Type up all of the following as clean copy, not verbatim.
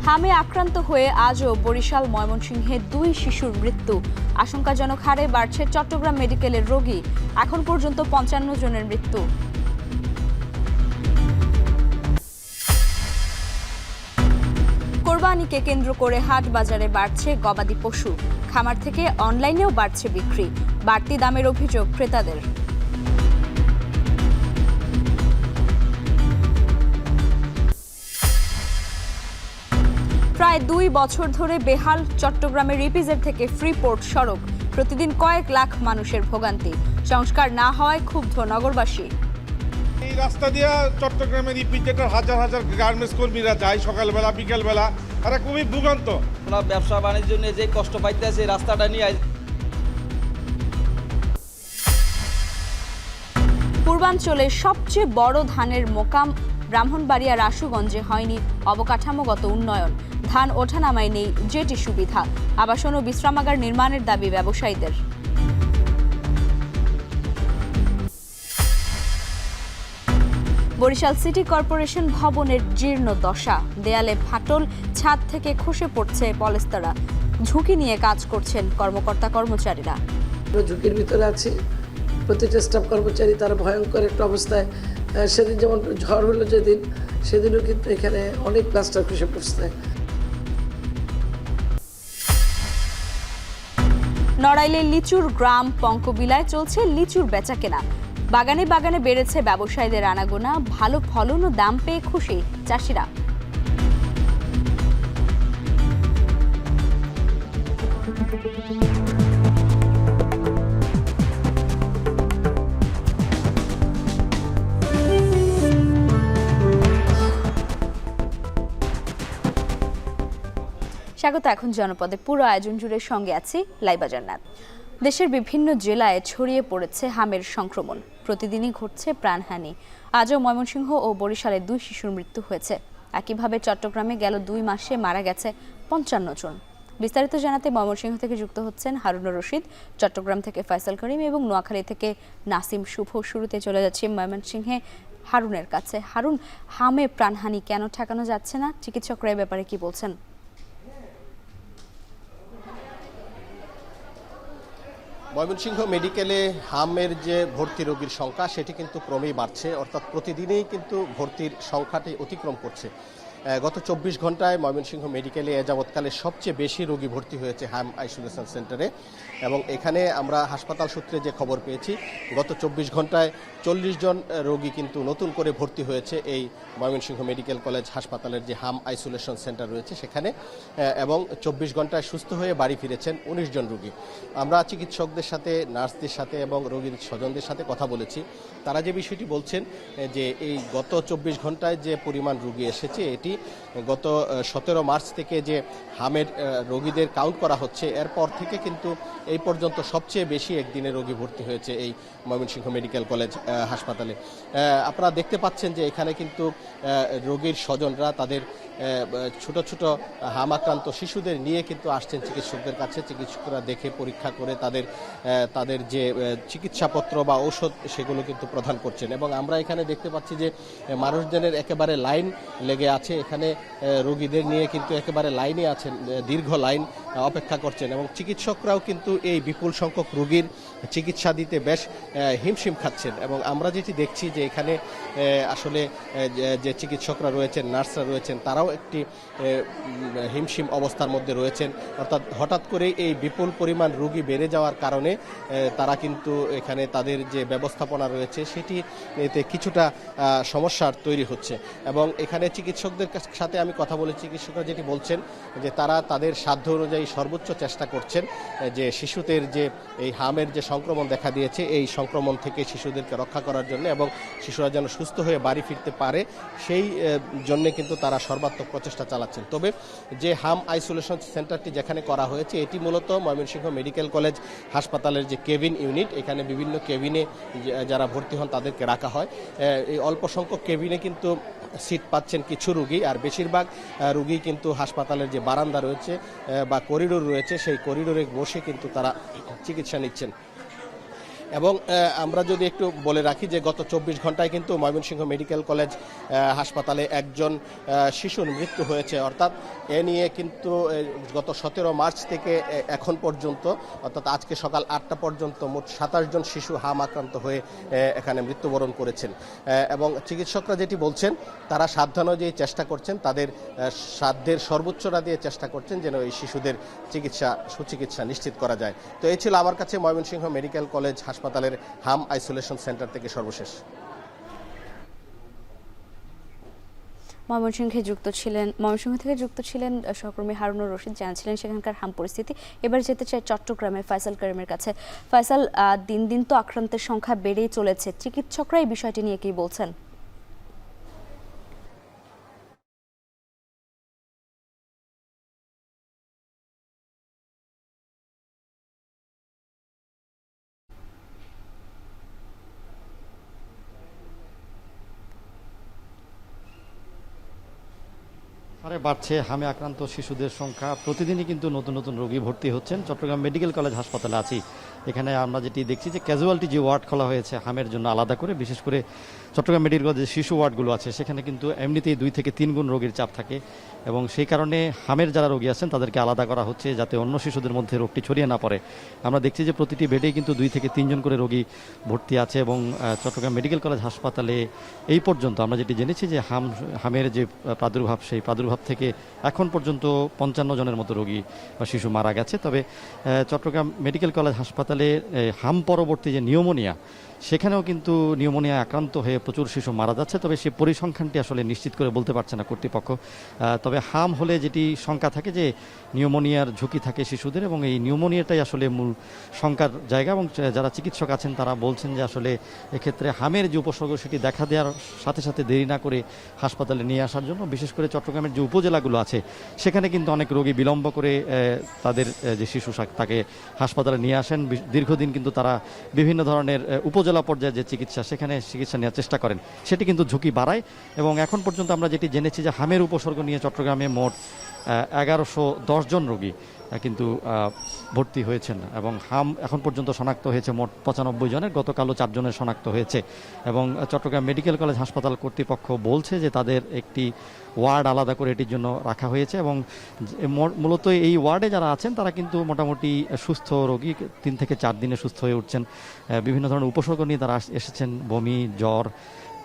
হামে আক্রান্ত হয়ে আজও বরিশাল ময়মনসিংহে 2 শিশুর মৃত্যু। আশঙ্কাজনক হারে বাড়ছে চট্টগ্রাম মেডিকেলের রোগী। এখন পর্যন্ত 55 জনের মৃত্যু। কোরবানিকে কেন্দ্র করে হাট বাজারে বাড়ছে গবাদি পশু। খামার থেকে অনলাইনেও বাড়ছে বিক্রি। বাড়তি দামের অভিযোগ ক্রেতাদের। প্রায় 2 বছর ধরে বেহাল চট্টগ্রামের ইপিজেড থেকে ফ্রিপোর্ট সড়ক। প্রতিদিন কয়েক লাখ মানুষের ভোগান্তি। সংস্কার না হওয়ায় ক্ষুব্ধ নগরবাসী। এই রাস্তা দিয়ে চট্টগ্রামের ইপিজেডের হাজার হাজার গার্মেন্টস কর্মীরা যায় সকালবেলা বিকেলবেলা। তারা খুবই ভোগান্ত। ব্যবসা বাণিজ্য নিয়ে যে কষ্ট পাইতেছে রাস্তাটা নিয়ে। পূর্বাঞ্চলের সবচেয়ে বড় ধানের মোকাম ব্রাহ্মণবাড়িয়ার আশুগঞ্জে হয়নি অবকাঠামোগত উন্নয়ন। ধান ওঠানামায় নেই জেটি সুবিধা। আবাসন ও বিশ্রামাগার নির্মাণের দাবি ব্যবসায়ীদের। বরিশাল সিটি কর্পোরেশন ভবনের জীর্ণ দশা। দেয়ালে ফাটল, ছাদ থেকে খসে পড়ছে পলেস্তারা। ঝুঁকি নিয়ে কাজ করছেন কর্মকর্তা কর্মচারীরা। ঝুঁকির ভিতরে আছি। প্রতিটা স্টাফ কর্মচারী তারা ভয়ঙ্কর একটা অবস্থায়। সেদিন যেমন ঝড় হলো যেদিন, সেদিনও কিন্তু এখানে অনেক প্লাস্টার খসে পড়ছে। নড়াইলের লিচুর গ্রাম পঙ্কবিলায় চলছে লিচুর বেচাকেনা। বাগানে বাগানে বেড়েছে ব্যবসায়ীদের আনাগোনা। ভালো ফলন ও দাম পেয়ে খুশি চাষিরা। স্বাগত। এখন জনপদের পুরো আয়োজন জুড়ে সঙ্গে আছি লাইবা জান্নাত। দেশের বিভিন্ন জেলায় ছড়িয়ে পড়েছে হামের সংক্রমণ। প্রতিদিনই ঘটছে প্রাণহানি। আজও ময়মনসিংহ ও বরিশালে 2 শিশুর মৃত্যু হয়েছে। একইভাবে চট্টগ্রামে গেল 2 মাসে মারা গেছে 55 জন। বিস্তারিত জানাতে ময়মনসিংহ থেকে যুক্ত হচ্ছেন হারুনুর রশিদ, চট্টগ্রাম থেকে ফয়সাল করিম এবং নোয়াখালী থেকে নাসিম শুভ। শুরুতে চলে যাচ্ছে ময়মনসিংহে হারুনের কাছে। হারুন, হামে প্রাণহানি কেন ঠেকানো যাচ্ছে না? চিকিৎসকরা এ ব্যাপারে কি বলছেন? ময়মনসিংহ মেডিকেলে হামের যে ভর্তি রোগীর সংখ্যা সেটি কিন্তু ক্রমেই বাড়ছে, অর্থাৎ প্রতিদিনই কিন্তু ভর্তির সংখ্যাটি অতিক্রম করছে। গত 24 ঘন্টায় ময়মনসিংহ মেডিকেলে এ যাবৎকালে সবচেয়ে বেশি রোগী ভর্তি হয়েছে হাম আইসোলেশন সেন্টারে। এবং এখানে আমরা হাসপাতাল সূত্রে যে খবর পেয়েছি, গত 24 ঘন্টায় 40 জন রোগী কিন্তু নতুন করে ভর্তি হয়েছে এই ময়মনসিংহ মেডিকেল কলেজ হাসপাতালের যে হাম আইসোলেশন সেন্টার রয়েছে সেখানে। এবং 24 ঘন্টায় সুস্থ হয়ে বাড়ি ফিরেছেন 19 জন রোগী। আমরা চিকিৎসকদের সাথে, নার্সদের সাথে এবং রোগীর স্বজনদের সাথে কথা বলেছি। তারা যে বিষয়টি বলছেন যে এই গত 24 ঘন্টায় যে পরিমাণ রোগী এসেছে এটি গত 17 মার্চ থেকে যে হামের রোগীদের কাউন্ট করা হচ্ছে এরপর থেকে কিন্তু এই পর্যন্ত সবচেয়ে বেশি একদিনে রোগী ভর্তি হয়েছে এই ময়মনসিংহ মেডিকেল কলেজ হাসপাতালে। আপনারা দেখতে পাচ্ছেন যে এখানে কিন্তু রোগীর স্বজনরা তাদের ছোট ছোট হাম আক্রান্ত শিশুদের নিয়ে কিন্তু আসছেন চিকিৎসকদের কাছে। চিকিৎসকরা দেখে পরীক্ষা করে তাদের যে চিকিৎসাপত্র বা ঔষধ সেগুলো কিন্তু প্রদান করছেন। এবং আমরা এখানে দেখতে পাচ্ছি যে মানুষজনের একেবারে লাইন লেগে আছে। এখানে রোগীদের নিয়ে কিন্তু একেবারে লাইনে আছেন, দীর্ঘ লাইন অপেক্ষা করছেন। এবং চিকিৎসকরাও কিন্তু এই বিপুল সংখ্যক রোগীর চিকিৎসা দিতে বেশ হিমশিম খাচ্ছেন। এবং আমরা যেটি দেখছি যে এখানে আসলে যে চিকিৎসকরা রয়েছেন, নার্সরা রয়েছেন, তারাও একটি হিমশিম অবস্থার মধ্যে রয়েছেন। অর্থাৎ হঠাৎ করে এই বিপুল পরিমাণ রোগী বেড়ে যাওয়ার কারণে তারা কিন্তু এখানে তাদের যে ব্যবস্থাপনা রয়েছে সেটি এতে কিছুটা সমস্যার তৈরি হচ্ছে। এবং এখানে চিকিৎসকদের সাথে আমি কথা বলে চিকিৎসকরা যেটি বলছেন যে তারা তাদের সাধ্য অনুযায়ী সর্বোচ্চ চেষ্টা করছেন যে শিশুদের যে এই হামের যে সংক্রমণ দেখা দিয়েছে এই সংক্রমণ থেকে শিশুদেরকে রক্ষা করার জন্য এবং শিশুরা যেন সুস্থ হয়ে বাড়ি ফিরতে পারে সেই জন্য কিন্তু তারা সর্বাত্মক প্রচেষ্টা চালাচ্ছেন। তবে যে হাম আইসোলেশন সেন্টারটি যেখানে করা হয়েছে এটি মূলত ময়মনসিংহ মেডিকেল কলেজ হাসপাতালের যে কেবিন ইউনিট, এখানে বিভিন্ন কেবিনে যারা ভর্তি হন তাদেরকে রাখা হয়। এই অল্প সংখ্যক কেবিনে কিন্তু সিট পাচ্ছেন কিছু রোগী, আর বেশিরভাগ রোগী কিন্তু হাসপাতালের যে বারান্দা রয়েছে বা করিডোর রয়েছে সেই করিডোরে বসে কিন্তু তারা চিকিৎসা নিচ্ছেন। এবং আমরা যদি একটু বলে রাখি যে গত 24 ঘন্টায় কিন্তু ময়মনসিংহ মেডিকেল কলেজ হাসপাতালে একজন শিশুর মৃত্যু হয়েছে, অর্থাৎ এ নিয়ে কিন্তু গত 17 মার্চ থেকে এখন পর্যন্ত, অর্থাৎ আজকে সকাল 8টা পর্যন্ত মোট 27 জন শিশু হাম আক্রান্ত হয়ে এখানে মৃত্যুবরণ করেছেন। এবং চিকিৎসকরা যেটি বলছেন, তারা সাধ্যান্য যে চেষ্টা করছেন, তাদের সাধ্যের সর্বোচ্চটা দিয়ে চেষ্টা করছেন যেন এই শিশুদের সুচিকিৎসা নিশ্চিত করা যায়। তো এই ছিল আমার কাছে ময়মনসিংহ মেডিকেল কলেজ হাসপাতালের হাম আইসোলেশন সেন্টার থেকে সর্বশেষ। ময়মনসিংহ থেকে যুক্ত ছিলেন সহকর্মী হারুনুর রশিদ, জানাচ্ছিলেন সেখানকার হাম পরিস্থিতি। এবার যেতে চাই চট্টগ্রামের ফয়সাল করিমের কাছে। ফয়সাল, দিন দিন তো আক্রান্তের সংখ্যা বেড়েই চলেছে, চিকিৎসকরা এই বিষয়টি নিয়ে কি বলছেন? বাড়ছে হামে আক্রান্ত শিশুদের সংখ্যা। প্রতিদিনই কিন্তু নতুন নতুন রোগী ভর্তি হচ্ছেন। চট্টগ্রাম মেডিকেল কলেজ হাসপাতালে আছি, এখানে আমরা যেটি দেখছি যে ক্যাজুয়ালিটি যে ওয়ার্ড খোলা হয়েছে হামের জন্য আলাদা করে, বিশেষ করে চট্টগ্রাম মেডিকেল কলেজের শিশু ওয়ার্ডগুলো আছে সেখানে কিন্তু এমনিতেই 2 থেকে 3 গুণ রোগীর চাপ থাকে, এবং সেই কারণে হামের যারা রোগী আছেন তাদেরকে আলাদা করা হচ্ছে যাতে অন্য শিশুদের মধ্যে রোগটি ছড়িয়ে না পড়ে। আমরা দেখছি যে প্রতিটি বেডেই কিন্তু 2 থেকে 3 জন করে রোগী ভর্তি আছে, এবং চট্টগ্রাম মেডিকেল কলেজ হাসপাতালে এই পর্যন্ত আমরা যেটি জেনেছি যে হামের যে প্রাদুর্ভাব, সেই প্রাদুর্ভাব থেকে এখন পর্যন্ত 55 জনের মতো রোগী বা শিশু মারা গেছে। তবে চট্টগ্রাম মেডিকেল কলেজ হাসপাতালে হাম পরবর্তী যে নিউমোনিয়া, সেখানেও কিন্তু নিউমোনিয়া আক্রান্ত হয়ে প্রচুর শিশু মারা যাচ্ছে। তবে সেই পরিসংখ্যানটি আসলে নিশ্চিত করে বলতে পারছে না কর্তৃপক্ষ। তবে হাম হলে যেটি শঙ্কা থাকে যে নিউমোনিয়ার ঝুঁকি থাকে শিশুদের, এবং এই নিউমোনিয়াটাই আসলে মূল শঙ্কার জায়গা। এবং যারা চিকিৎসক আছেন তারা বলছেন যে আসলে এক্ষেত্রে হামের যে উপসর্গ সেটি দেখা দেওয়ার সাথে সাথে দেরি না করে হাসপাতালে নিয়ে আসার জন্য, বিশেষ করে চট্টগ্রামের যে উপজেলাগুলো আছে সেখানে কিন্তু অনেক রোগী বিলম্ব করে তাদের যে শিশু তাকে হাসপাতালে নিয়ে আসেন। দীর্ঘদিন কিন্তু তারা বিভিন্ন ধরনের উপজেলা পর্যায়ে যে চিকিৎসা, সেখানে চিকিৎসা নেওয়ার চেষ্টা করেন, সেটি কিন্তু ঝুঁকি বাড়ায়। এবং এখন পর্যন্ত আমরা যেটি জেনেছি যে হামের উপসর্গ নিয়ে চট্টগ্রামে মোট 1110 জন রোগী কিন্তু ভর্তি হয়েছেন, এবং হাম এখন পর্যন্ত শনাক্ত হয়েছে মোট 95 জনের, গতকালও 4 জনের শনাক্ত হয়েছে। এবং চট্টগ্রাম মেডিকেল কলেজ হাসপাতাল কর্তৃপক্ষ বলছে যে তাদের একটি ওয়ার্ড আলাদা করে এটির জন্য রাখা হয়েছে, এবং মূলত এই ওয়ার্ডে যারা আছেন তারা কিন্তু মোটামুটি সুস্থ রোগী, 3 থেকে 4 দিনে সুস্থ হয়ে উঠছেন। বিভিন্ন ধরনের উপসর্গ নিয়ে তারা এসেছেন, বমি, জ্বর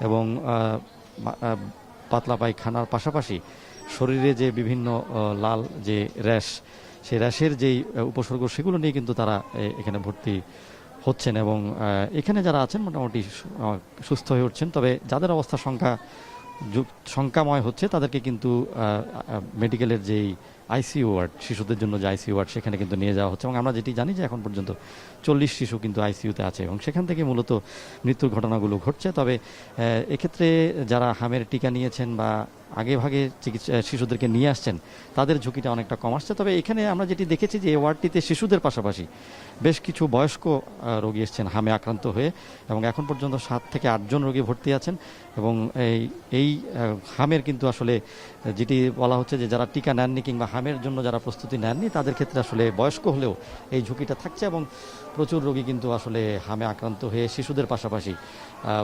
এবং পাতলা পায়খানার পাশাপাশি শরীরে যে বিভিন্ন লাল যে র্যাশ, সেই র্যাশের যেই উপসর্গ সেগুলো নিয়ে কিন্তু তারা এখানে ভর্তি হচ্ছেন, এবং এখানে যারা আছেন মোটামুটি সুস্থ হয়ে উঠছেন। তবে যাদের অবস্থা শঙ্কাময় হচ্ছে তাদেরকে কিন্তু মেডিকেলের যেই আইসিইউ ওয়ার্ড, শিশুদের জন্য যে আইসিইউ ওয়ার্ড, সেখানে কিন্তু নিয়ে যাওয়া হচ্ছে। এবং আমরা যেটি জানি যে এখন পর্যন্ত 40 শিশু কিন্তু আইসিইউতে আছে, এবং সেখান থেকে মূলত মৃত্যুর ঘটনাগুলো ঘটছে। তবে এক্ষেত্রে যারা হামের টিকা নিয়েছেন বা আগে ভাগে শিশুদেরকে নিয়ে আসছেন, তাদের ঝুঁকিটা অনেকটা কম আসছে। তবে এখানে আমরা যেটি দেখেছি যে এই ওয়ার্ডটিতে শিশুদের পাশাপাশি বেশ কিছু বয়স্ক রোগী এসছেন হামে আক্রান্ত হয়ে, এবং এখন পর্যন্ত 7 থেকে 8 জন রোগী ভর্তি আছেন। এবং এই হামের কিন্তু আসলে যেটি বলা হচ্ছে যে যারা টিকা নেননি কিংবা হামের জন্য যারা প্রস্তুতি নেননি, তাদের ক্ষেত্রে আসলে বয়স্ক হলেও এই ঝুঁকিটা থাকছে, এবং প্রচুর রোগী কিন্তু আসলে হামে আক্রান্ত হয়ে শিশুদের পাশাপাশি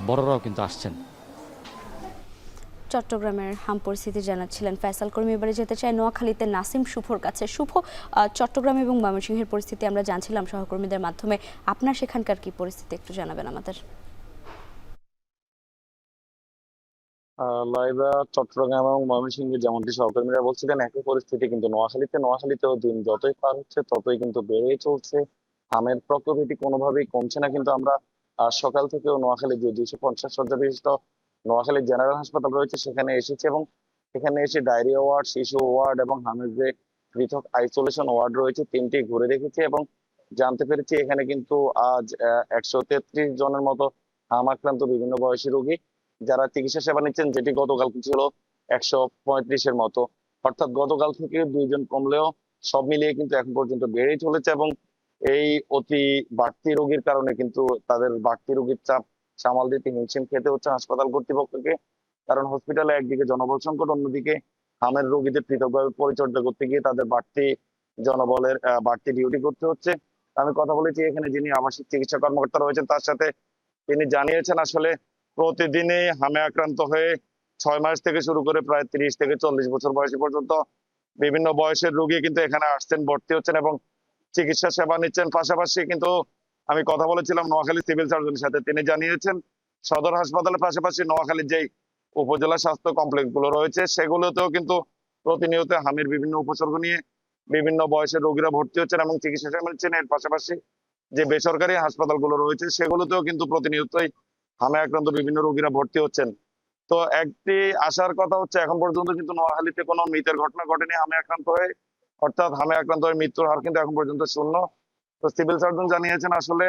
বড়রাও কিন্তু আসছেন। চট্টগ্রামের হাম পরিস্থিতি জানাচ্ছিলেন ফয়সাল করিম। এবারে যেতে চাই নোয়াখালীতে নাসিম শুভর কাছে। শুভ, চট্টগ্রাম এবং ময়মনসিংহের পরিস্থিতি আমরা জানছিলাম সহকর্মীদের মাধ্যমে, আপনার সেখানকার কি পরিস্থিতি একটু জানাবেন আমাদের। লাইভা চট্টগ্রাম এবং ময়মনসিংহে যেমনটি সহকর্মীরা বলছিলেন, একই পরিস্থিতি কিন্তু নোয়াখালীতেও দিন যতই পার হচ্ছে ততই কিন্তু বেড়েই চলছে। আমের প্রকোপটি কোনোভাবেই কমছে না। কিন্তু আমরা সকাল থেকেও নোয়াখালী যে 250 শয্যা বিশিষ্ট নোয়াখালী জেনারেল হাসপাতাল রয়েছে সেখানে এসেছি, এবং এখানে এসে ডায়রিয়া ওয়ার্ড, শিশু ওয়ার্ড এবং হামের যে পৃথক আইসোলেশন ওয়ার্ড রয়েছে 3টি ঘুরে দেখেছি, এবং জানতে পেরেছি এখানে কিন্তু আজ 133 জনের মতো হাম আক্রান্ত বিভিন্ন বয়সী রোগী যারা চিকিৎসা সেবা নিচ্ছেন, যেটি গতকাল ছিল 135-এর মতো। অর্থাৎ গতকাল থেকে 2 জন কমলেও সব মিলিয়ে কিন্তু এখন পর্যন্ত বেড়েই চলেছে, এবং এই অতি বাড়তি রোগীর কারণে কিন্তু তাদের বাড়তি রোগীর চাপ সামাল দিতে হিমশিম খেতে হচ্ছে হাসপাতাল কর্তৃপক্ষকে। কারণ হসপিটালে একদিকে জনবল সংকট, অন্যদিকে হামের রোগীদের পৃথকভাবে পরিচর্যা করতে গিয়ে তাদের বাড়তি জনবলের বাড়তি ডিউটি করতে হচ্ছে। আমি কথা বলেছি এখানে যিনি আবাসিক চিকিৎসা কর্মকর্তা রয়েছেন তার সাথে, তিনি জানিয়েছেন আসলে প্রতিদিনই হামে আক্রান্ত হয়ে 6 মাস থেকে শুরু করে প্রায় 30 থেকে 40 বছর বয়সী পর্যন্ত বিভিন্ন বয়সের রোগী কিন্তু এখানে আসছেন, ভর্তি হচ্ছেন এবং চিকিৎসা সেবা নিচ্ছেন। পাশাপাশি কিন্তু আমি কথা বলেছিলাম নোয়াখালী সিভিল সার্জনের সাথে, তিনি জানিয়েছেন সদর হাসপাতালের পাশাপাশি নোয়াখালীর যেই উপজেলা স্বাস্থ্য কমপ্লেক্স গুলো রয়েছে সেগুলোতেও কিন্তু প্রতিনিয়ত হামের বিভিন্ন উপসর্গ নিয়ে বিভিন্ন বয়সের রোগীরা ভর্তি হচ্ছেন এবং চিকিৎসা সেবা নিচ্ছেন। এর পাশাপাশি যে বেসরকারি হাসপাতালগুলো রয়েছে সেগুলোতেও কিন্তু প্রতিনিয়তই হামে আক্রান্ত বিভিন্ন রোগীরা ভর্তি হচ্ছেন। তো একটি আশার কথা হচ্ছে এখন পর্যন্ত কিন্তু নোয়াখালীতে কোনো মৃতের ঘটনা ঘটেনি হামে আক্রান্ত হয়ে, অর্থাৎ হামে আক্রান্ত হয়ে মৃত্যুর হার কিন্তু এখন পর্যন্ত শূন্য। তো সিভিল সার্জন জানিয়েছেন আসলে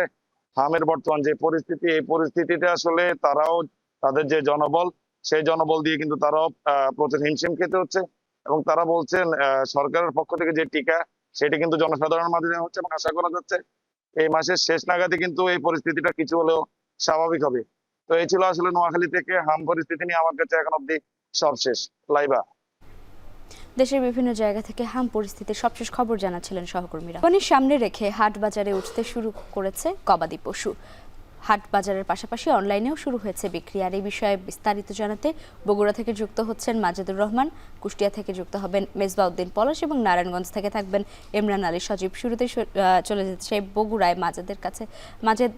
হামের বর্তমান যে পরিস্থিতি, এই পরিস্থিতিতে আসলে তারাও তাদের যে জনবল সেই জনবল দিয়ে কিন্তু তারাও প্রচুর হিমশিম খেতে হচ্ছে এবং তারা বলছেন সরকারের পক্ষ থেকে যে টিকা সেটি কিন্তু জনসাধারণের মাঝে দেওয়া হচ্ছে এবং আশা করা যাচ্ছে এই মাসের শেষ নাগাদে কিন্তু এই পরিস্থিতিটা কিছু হলেও স্বাভাবিক হবে। তো এই ছিল আসলে নোয়াখালী থেকে হাম পরিস্থিতি নিয়ে আমার কাছে এখন অব্দি সবশেষ। লাইবা, দেশের বিভিন্ন জায়গা থেকে হাম পরিস্থিতির সবশেষ খবর জানাচ্ছিলেন সহকর্মীরা। কোরবানির সামনে রেখে হাট বাজারে উঠতে শুরু করেছে গবাদি পশু। হাট বাজারের পাশাপাশি অনলাইনেও শুরু হয়েছে বিক্রি। আর এই বিষয়ে বিস্তারিত জানাতে বগুড়া থেকে যুক্ত হচ্ছেন মাজেদুর রহমান, কুষ্টিয়া থেকে যুক্ত হবেন মেজবাউদ্দিন পলাশ এবং নারায়ণগঞ্জ থেকে থাকবেন ইমরান আলী সজীব। শুরুতে চলে যাচ্ছে বগুড়ায় মাজেদের কাছে। মাজেদ,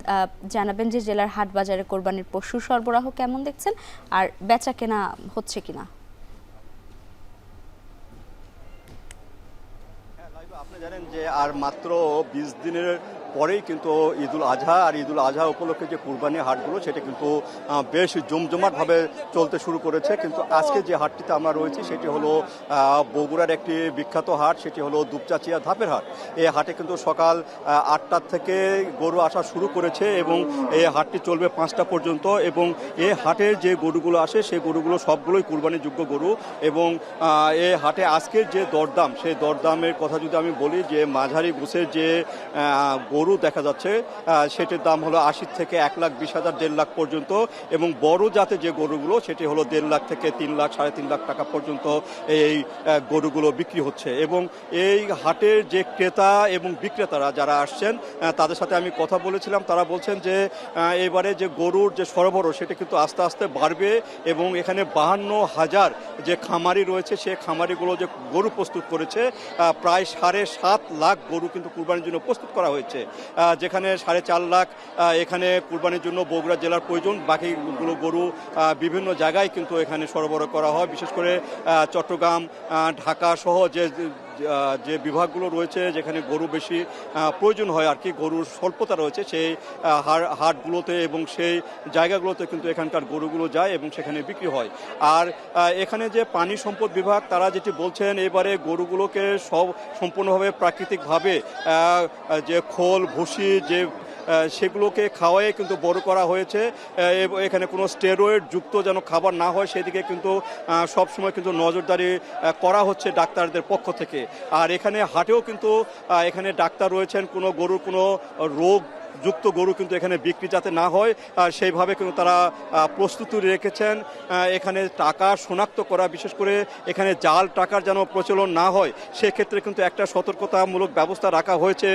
জানাবেন যে জেলার হাট বাজারে কোরবানির পশু সরবরাহ কেমন দেখছেন আর বেচা কেনা হচ্ছে কিনা? আপনি জানেন যে আর মাত্র 20 দিনের পরেই কিন্তু ঈদুল আজহা, আর ঈদুল আজহা উপলক্ষে যে কুরবানি হাটগুলো সেটা কিন্তু বেশ জমজমাটভাবে চলতে শুরু করেছে। কিন্তু আজকে যে হাটটিতে আমরা রয়েছি সেটি হলো বগুড়ার একটি বিখ্যাত হাট, সেটি হলো দুপচাচিয়া ধাপের হাট। এই হাটে কিন্তু সকাল 8টার থেকে গরু আসা শুরু করেছে এবং এই হাটটি চলবে 5টা পর্যন্ত। এবং এই হাটের যে গরুগুলো আসে সেই গরুগুলো সবগুলোই কুরবানিযোগ্য গরু। এবং এই হাটে আজকের যে দরদাম, সেই দরদামের কথা যদি আমি বলি, যে মাঝারি গোছের যে গরু দেখা যাচ্ছে সেটির দাম হলো 80 থেকে 1,20,000 1.5 লাখ পর্যন্ত। এবং বড় জাতের যে গরুগুলো সেটি হলো 1.5 লাখ থেকে 3 লাখ 3.5 লাখ টাকা পর্যন্ত এই গরুগুলো বিক্রি হচ্ছে। এবং এই হাটের যে ক্রেতা এবং বিক্রেতারা যারা আসছেন তাদের সাথে আমি কথা বলেছিলাম, তারা বলছেন যে এবারে যে গরুর যে সরবরাহ সেটা কিন্তু আস্তে আস্তে বাড়বে এবং এখানে 52,000 যে খামারি রয়েছে সেই খামারিগুলো যে গরু প্রস্তুত করেছে প্রায় 7.5 লাখ গরু কিন্তু কুরবানির জন্য প্রস্তুত করা হয়েছে, যেখানে 4.5 লাখ এখানে কুরবানির জন্য বগুড়া জেলার প্রয়োজন। বাকিগুলো গরু বিভিন্ন জায়গায় কিন্তু এখানে সরবরাহ করা হয়, বিশেষ করে চট্টগ্রাম, ঢাকা সহ যে বিভাগগুলো রয়েছে যেখানে গরু বেশি প্রয়োজন হয় আর কি, গরুর স্বল্পতা রয়েছে সেই হাটগুলোতে এবং সেই জায়গাগুলোতে কিন্তু এখানকার গরুগুলো যায় এবং সেখানে বিক্রি হয়। আর এখানে যে পানি সম্পদ বিভাগ তারা যেটি বলছেন, এবারে গরুগুলোকে সম্পূর্ণভাবে প্রাকৃতিকভাবে যে খোল ভুসি যে সেগুলোকে খাওয়াই কিন্তু বড় করা হয়েছে। এখানে কোনো স্টেরয়েড যুক্ত যেন খাবার না হয় সেদিকে কিন্তু সবসময় কিন্তু নজরদারি করা হচ্ছে ডাক্তারদের পক্ষ থেকে। আর এখানে হাটেও কিন্তু এখানে ডাক্তার রয়েছেন, কোনো গরুর কোনো রোগ যুক্ত গরু কিন্তু এখানে বিক্রি যাতে না হয় সেইভাবে কিন্তু তারা প্রস্তুতি রেখেছেন। এখানে টাকা শনাক্ত করা, বিশেষ করে এখানে জাল টাকার যেন প্রচলন না হয় সেক্ষেত্রে কিন্তু একটা সতর্কতামূলক ব্যবস্থা রাখা হয়েছে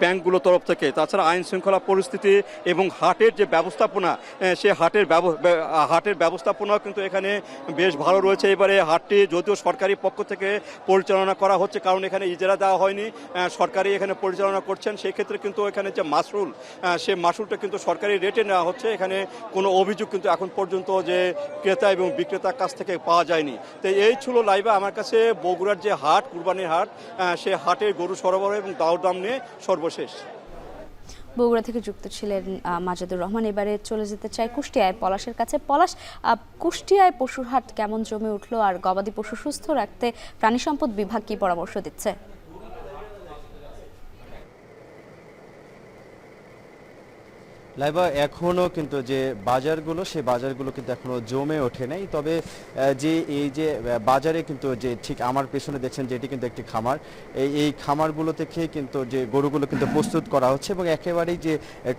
ব্যাংকগুলোর তরফ থেকে। তাছাড়া আইন শৃঙ্খলা পরিস্থিতি এবং হাটের যে ব্যবস্থাপনা, সে হাটের ব্যবস্থাপনাও কিন্তু এখানে বেশ ভালো রয়েছে। এবারে হাটটি যদিও সরকারি পক্ষ থেকে পরিচালনা করা হচ্ছে, কারণ এখানে ইজারা দেওয়া হয়নি, সরকারি এখানে পরিচালনা করছেন, সেই ক্ষেত্রে কিন্তু এখানে যে মাসুল সে মাসুলটা কিন্তু সরকারি রেটে নেওয়া হচ্ছে। এখানে কোনো অভিযোগ কিন্তু এখন পর্যন্ত যে ক্রেতা এবং বিক্রেতার কাছ থেকে পাওয়া যায়নি। তো এই ছিল লাইভে আমার কাছে বগুড়ার যে হাট, কুরবানির হাট, সে হাটের গরু সরবরাহ এবং দাম নিয়ে সর্বশেষ। বগুড়া থেকে যুক্ত ছিলেন মাজেদুর রহমান। এবারে চলে যেতে চাই কুষ্টিয়ায় পলাশের কাছে। পলাশ, কুষ্টিয়ায় পশুর হাট কেমন জমে উঠলো আর গবাদি পশু সুস্থ রাখতে প্রাণী সম্পদ বিভাগ কি পরামর্শ দিচ্ছে? লাইবা এখনো কিন্তু যে বাজারগুলো সেই বাজারগুলো কিন্তু এখনো জমে ওঠে নাই, তবে যে এই যে বাজারে কিন্তু যে ঠিক আমার পেছনে দেখছেন যে এটি কিন্তু একটি খামার, এই খামারগুলো থেকে কিন্তু যে গরুগুলো কিন্তু প্রস্তুত করা হচ্ছে এবং একেবারেই যে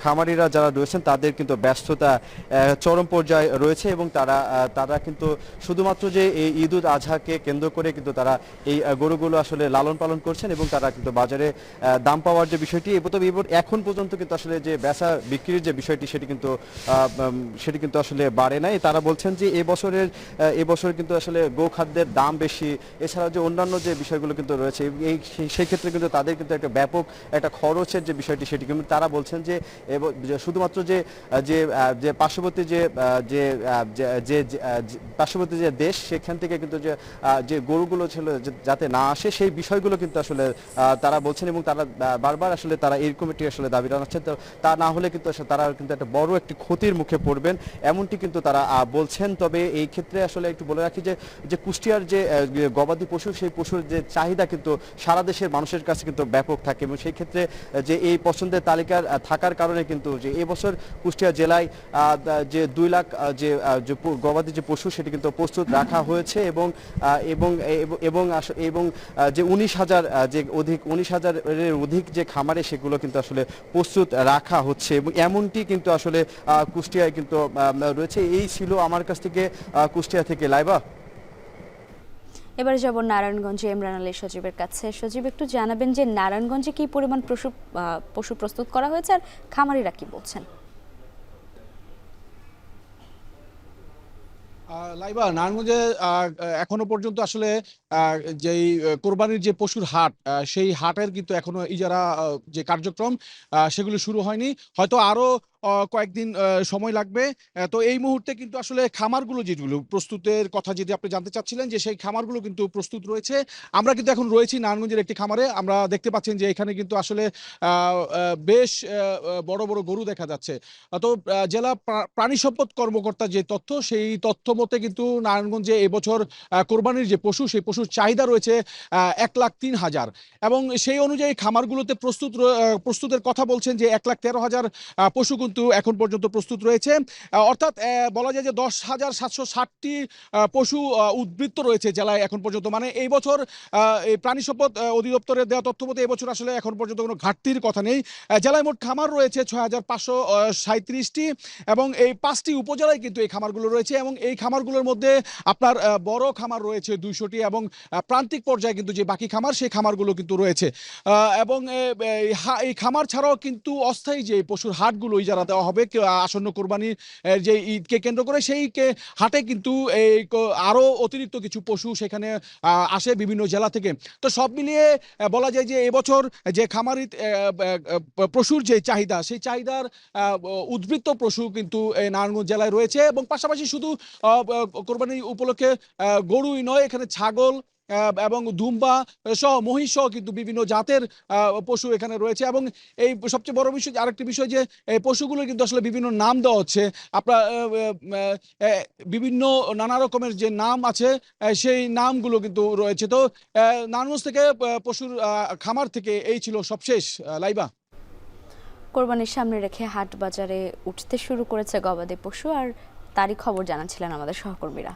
খামারিরা যারা রয়েছেন তাদের কিন্তু ব্যস্ততা চরম পর্যায়ে রয়েছে এবং তারা কিন্তু শুধুমাত্র যে এই ঈদ উল আজহাকে কেন্দ্র করে কিন্তু তারা এই গরুগুলো আসলে লালন পালন করছেন এবং তারা কিন্তু বাজারে দাম পাওয়ার যে বিষয়টি এখন পর্যন্ত কিন্তু আসলে যে বেচা বিক্রির যে বিষয়টি সেটি কিন্তু আসলে বাড়ে নাই। তারা বলছেন যে এবছর কিন্তু আসলে গোখাদ্যের দাম বেশি, এছাড়াও যে অন্যান্য যে বিষয়গুলো কিন্তু রয়েছে সেই ক্ষেত্রে কিন্তু তাদের কিন্তু একটা ব্যাপক একটা খরচের যে বিষয়টি সেটি কিন্তু তারা বলছেন যে শুধুমাত্র যে পার্শ্ববর্তী যে দেশ সেখান থেকে কিন্তু যে গরুগুলো ছিল যাতে না আসে সেই বিষয়গুলো কিন্তু আসলে তারা বলছেন এবং তারা বারবার আসলে তারা এরকম একটি আসলে দাবি জানাচ্ছেন। তা না হলে কিন্তু তারা কিন্তু একটা বড় একটি ক্ষতির মুখে পড়বেন এমনটি কিন্তু তারা বলছেন। তবে এই ক্ষেত্রে আসলে একটু বলে রাখি যে কুষ্টিয়ার যে গবাদি পশু সেই পশুর যে চাহিদা কিন্তু সারা দেশের মানুষের কাছে কিন্তু ব্যাপক থাকে এবং সেই ক্ষেত্রে যে এই পছন্দের তালিকার থাকার কারণে কিন্তু যে এবছর কুষ্টিয়া জেলায় যে 2 লাখ যে গবাদি যে পশু সেটি কিন্তু প্রস্তুত রাখা হয়েছে এবং যে 19,000 অধিক যে খামারে সেগুলো কিন্তু আসলে প্রস্তুত রাখা হচ্ছে এবং এমনটি কিন্তু আসলে কুষ্টিয়ায় কিন্তু রয়েছে। এই ছিল আমার কাছ থেকে কুষ্টিয়া থেকে লাইবা। এবারে যাব নারায়ণগঞ্জে ইমরান আলী সজীবের কাছে। সজীব, একটু জানাবেন যে নারায়ণগঞ্জে কি পরিমাণ পশু প্রস্তুত করা হয়েছে আর খামারিরা কি বলছেন? লাইবা, নারায়ণগঞ্জে এখনো পর্যন্ত আসলে যেই কোরবানির যে পশুর হাট সেই হাটের কিন্তু এখনো ইজারা যে কার্যক্রম সেগুলো শুরু হয়নি, হয়তো আরো কয়েকদিন সময় লাগবে। তো এই মুহূর্তে কিন্তু আসলে খামারগুলো যেগুলো প্রস্তুতের কথা যদি আপনি জানতে চাচ্ছিলেন যে সেই খামারগুলো কিন্তু প্রস্তুত রয়েছে। আমরা কিন্তু এখন রয়েছি নারায়ণগঞ্জের একটি খামারে, আমরা দেখতে পাচ্ছেন যে এখানে কিন্তু আসলে বেশ বড় বড় গরু দেখা যাচ্ছে। তো জেলা প্রাণী সম্পদ কর্মকর্তা যে তথ্য সেই তথ্য মতে কিন্তু নারায়ণগঞ্জে এবছর কোরবানির যে পশু সেই পশুর চাহিদা রয়েছে 1,03,000 এবং সেই অনুযায়ী খামারগুলোতে প্রস্তুতের কথা বলছেন যে 1,13,000 পশু কিন্তু এখন পর্যন্ত প্রস্তুত রয়েছে। অর্থাৎ বলা যায় যে 10,760টি পশু উদ্বৃত্ত রয়েছে জেলায় এখন পর্যন্ত। মানে এই বছর এই প্রাণী সম্পদ অধিদপ্তরের দেওয়া তথ্য মতে এবছর আসলে এখন পর্যন্ত কোনো ঘাটতির কথা নেই। জেলায় মোট খামার রয়েছে 6,537টি এবং এই 5টি উপজেলায় কিন্তু এই খামারগুলো রয়েছে এবং এই খামারগুলোর মধ্যে আপনার বড় খামার রয়েছে 200টি এবং প্রান্তিক পর্যায়ে কিন্তু যে বাকি খামার সেই খামারগুলো কিন্তু রয়েছে। এবং এই খামার ছাড়াও কিন্তু অস্থায়ী যে পশুর হাটগুলো ইজারা দেওয়া হবে আসন্ন কোরবানির যে ঈদকে কেন্দ্র করে সেই হাটে কিন্তু এই আরো অতিরিক্ত কিছু পশু সেখানে আসে বিভিন্ন জেলা থেকে। তো সব মিলিয়ে বলা যায় যে এবছর যে খামারি পশুর যে চাহিদা সেই চাহিদার উদ্বৃত্ত পশু কিন্তু নারায়ণগঞ্জ জেলায় রয়েছে এবং পাশাপাশি শুধু কোরবানি উপলক্ষে গরুই নয়, এখানে ছাগল এবং দুম্বা সহ মহিষ সহ কিন্তু বিভিন্ন জাতের পশু এখানে রয়েছে এবং এই সবচেয়ে বড় বিষয় আরেকটি বিষয় যে এই পশুগুলো কিন্তু আসলে বিভিন্ন নাম দেওয়া হচ্ছে। আপনার বিভিন্ন নানা রকমের যে নাম আছে সেই নামগুলো কিন্তু রয়েছে। তো নারায়ণগঞ্জ থেকে পশুর খামার থেকে এই ছিল সবশেষ লাইবা। কোরবানির সামনে রেখে হাট বাজারে উঠতে শুরু করেছে গবাদি পশু, আর তারই খবর জানাচ্ছিলেন আমাদের সহকর্মীরা।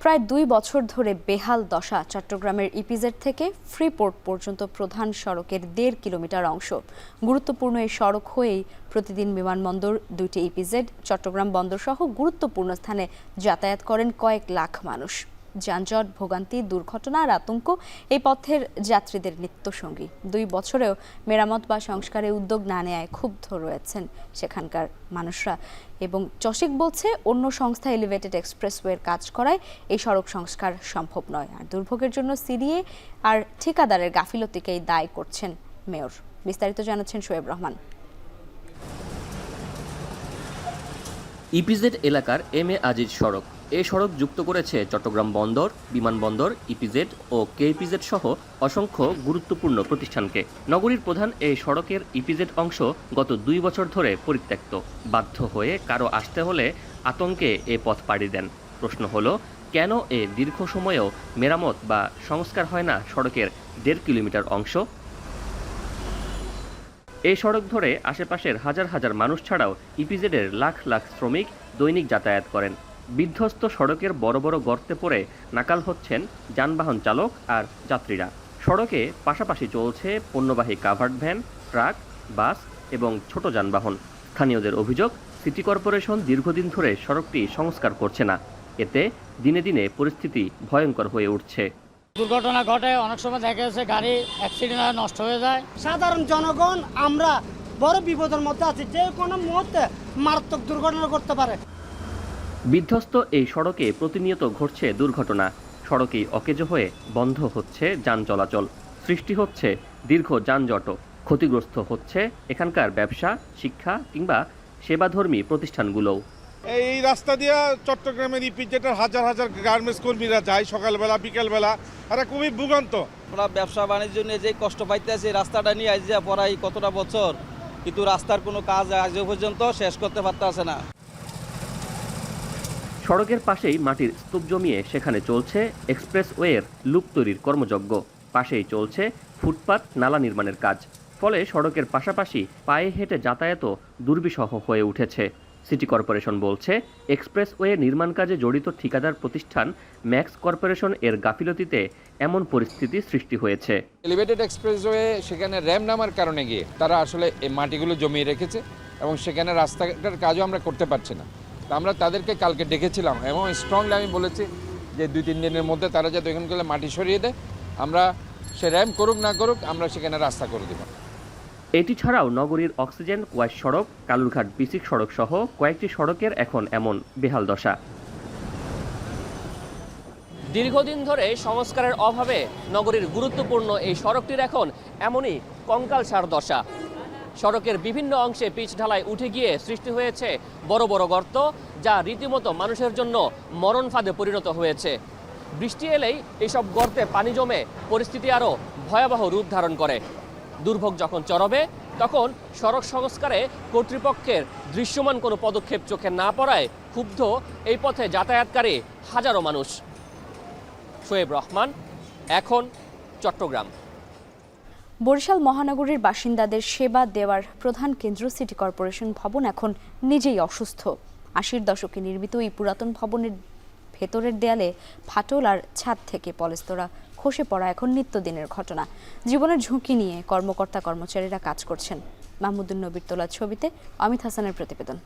প্রায় 2 বছর ধরে বেহাল দশা চট্টগ্রামের ইপিজেড থেকে ফ্রিপোর্ট পর্যন্ত প্রধান সড়কের 1.5 কিলোমিটার অংশ। গুরুত্বপূর্ণ এই সড়ক হয়েই প্রতিদিন বিমানবন্দর, 2টি ইপিজেড, চট্টগ্রাম বন্দর সহ গুরুত্বপূর্ণ স্থানে যাতায়াত করেন কয়েক লাখ মানুষ। যানজট, ভোগান্তি, দুর্ঘটনা আর আতঙ্ক এই পথের যাত্রীদের নিত্যসঙ্গী। 2 বছরেও মেরামত বা সংস্কারে উদ্যোগ না নেয় ক্ষুব্ধ রয়েছেন সেখানকার মানুষরা এবং চসিক বলছে অন্য সংস্থা এলিভেটেড এক্সপ্রেসওয়ের কাজ করায় এই সড়ক সংস্কার সম্ভব নয়। আর দুর্ভোগের জন্য সিডিএ আর ঠিকাদারের গাফিলতিকেই দায়ী করছেন মেয়র। বিস্তারিত জানাচ্ছেন শোয়েব রহমান। ইপিজেড এলাকার এম এ আজিজ সড়ক। এই সড়ক যুক্ত করেছে চট্টগ্রাম বন্দর, বিমানবন্দর, ইপিজেড ও কেইপিজেড সহ অসংখ্য গুরুত্বপূর্ণ প্রতিষ্ঠানকে। নগরীর প্রধান এই সড়কের ইপিজেড অংশ গত 2 বছর ধরে পরিত্যক্ত। বাধ্য হয়ে কারো আসতে হলে আতঙ্কে এ পথ পাড়ি দেন। প্রশ্ন হলো, কেন এ দীর্ঘ সময়েও মেরামত বা সংস্কার হয় না সড়কের 1.5 কিলোমিটার অংশ? এই সড়ক ধরে আশেপাশের হাজার হাজার মানুষ ছাড়াও ইপিজেডের লাখ লাখ শ্রমিক দৈনিক যাতায়াত করেন। বিধ্বস্ত সড়কের বড় বড় গর্তে পড়ে নাকাল হচ্ছেন যানবাহন চালক আর যাত্রীরা। সড়কে পাশাপাশি চলছে পণ্যবাহী কাভার্ড ভ্যান, ট্রাক, বাস এবং ছোট যানবাহন। স্থানীয়দের অভিযোগ, সিটি কর্পোরেশন দীর্ঘদিন ধরে সড়কটি সংস্কার করছে না। এতে দিনে দিনে পরিস্থিতি ভয়ঙ্কর হয়ে উঠছে। দুর্ঘটনা ঘটে, অনেক সময় দেখা যাচ্ছে গাড়ি অ্যাক্সিডেন্ট হয়, নষ্ট হয়ে যায়। সাধারণ জনগণ আমরা বড় বিপদের মধ্যে আছি, যে কোনো মুহূর্তে মারাত্মক দুর্ঘটনা করতে পারে। বিধ্বস্ত এই সড়কে প্রতিনিয়ত ঘটছে দুর্ঘটনা। সড়কেই অকেজো হয়ে বন্ধ হচ্ছে যান চলাচল, সৃষ্টি হচ্ছে দীর্ঘ যানজটও। ক্ষতিগ্রস্ত হচ্ছে এখানকার ব্যবসা, শিক্ষা কিংবা সেবাধর্মী প্রতিষ্ঠানগুলোও। এই রাস্তা দিয়ে চট্টগ্রামের ইপিজেডের হাজার হাজার গার্মেন্টস কর্মীরা যায় সকালবেলা বিকেলবেলা, আর খুবই ভোগান্ত। আমরা ব্যবসা বাণিজ্য নিয়ে যে কষ্ট পাইতে আছি, রাস্তাটা নিয়ে আইজা পড়াই কতটা বছর, কিন্তু রাস্তার কোনো কাজ আজ পর্যন্ত শেষ করতে পারতেছে না। সড়কের পাশেই মাটির স্তূপ জমিয়ে সেখানে চলছে এক্সপ্রেসওয়ের লুপ তৈরির কর্মযজ্ঞ। পাশেই চলছে ফুটপাত নালা নির্মাণের কাজ। ফলে সড়কের পাশাপাশি পায়ে হেঁটে যাতায়াতও দুর্বিষহ হয়ে উঠেছে। সিটি কর্পোরেশন বলছে, এক্সপ্রেসওয়ে নির্মাণ কাজে জড়িত ঠিকাদার প্রতিষ্ঠান ম্যাক্স কর্পোরেশন এর গাফিলতিতে এমন পরিস্থিতি সৃষ্টি হয়েছে। এলিভেটেড এক্সপ্রেসওয়ে সেখানে র্যাম নামার কারণে গিয়ে তারা আসলে এই মাটিগুলো জমিয়ে রেখেছে এবং সেখানে রাস্তাটার কাজও আমরা করতে পারছি না। আমরা তাদেরকে কালকে ডেকেছিলাম এবং স্ট্রংলি আমি বলেছি যে 2-3 দিনের মধ্যে তারা যাতে এখানগুলো মাটি সরিয়ে দেয়, আমরা সে র্যাম করুক না করুক আমরা সেখানে রাস্তা করে দেব। এটি ছাড়াও নগরীর অক্সিজেন কোয়াশ সড়ক, কালুরঘাট বিসিক সড়ক সহ কয়েকটি সড়কের এখন এমন বেহাল দশা। দীর্ঘদিন ধরে সংস্কারের অভাবে নগরীর গুরুত্বপূর্ণ এই সড়কটির এখন এমনই কঙ্কালসার দশা। সড়কের বিভিন্ন অংশে পিচ ঢালাই উঠে গিয়ে সৃষ্টি হয়েছে বড় বড় গর্ত, যা রীতিমতো মানুষের জন্য মরণ ফাঁদে পরিণত হয়েছে। বৃষ্টি এলেই এইসব গর্তে পানি জমে পরিস্থিতি আরও ভয়াবহ রূপ ধারণ করে। দুর্ভোগ যখন চরবে, তখন সড়ক সংস্কারে কর্তৃপক্ষের দৃশ্যমান কোনো পদক্ষেপ চোখে না পড়ায় ক্ষুব্ধ এই পথে যাতায়াতকারী হাজারো মানুষ। শোয়েব রহমান, এখন, চট্টগ্রাম। বরিশাল মহানগরীর বাসিন্দাদের সেবা দেওয়ার প্রধান কেন্দ্র সিটি কর্পোরেশন ভবন এখন নিজেই অসুস্থ। 80-র দশকে নির্মিত এই পুরাতন ভবনের ভেতরের দেয়ালে ফাটল আর ছাদ থেকে পলেস্তরা খসে পড়া এখন নিত্যদিনের ঘটনা। জীবনের ঝুঁকি নিয়ে কর্মকর্তা কর্মচারীরা কাজ করছেন। মাহমুদুন নবীর তোলা ছবিতে অমিত হাসানের প্রতিবেদন।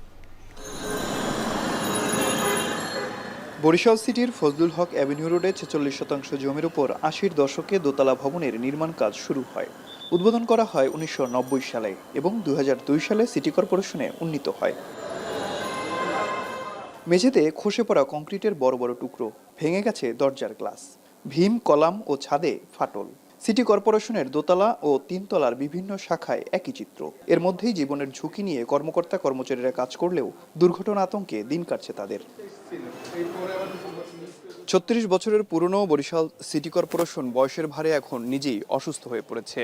বরিশাল সিটির ফজলুল হক অ্যাভিনিউ রোডে 46% জমির উপর 80-র দশকে দোতলা ভবনের নির্মাণ কাজ শুরু হয়। উদ্বোধন করা হয় 1990 সালে এবং 2002 সালে সিটি কর্পোরেশনে উন্নীত হয়। মেঝেতে খসে পড়া কংক্রিটের বড় বড় টুকরো, ভেঙে গেছে দরজার গ্লাস, ভীম কলাম ও ছাদে ফাটল। সিটি কর্পোরেশনের দোতলা ও 3 তলার বিভিন্ন শাখায় একই চিত্র। এর মধ্যেই জীবনের ঝুঁকি নিয়ে কর্মকর্তা কর্মচারীরা কাজ করলেও দুর্ঘটনা আতঙ্কে দিন কাটছে তাদের। 36 বছরের পুরনো বরিশাল সিটি কর্পোরেশন বয়সের ভারে এখন নিজেই অসুস্থ হয়ে পড়েছে।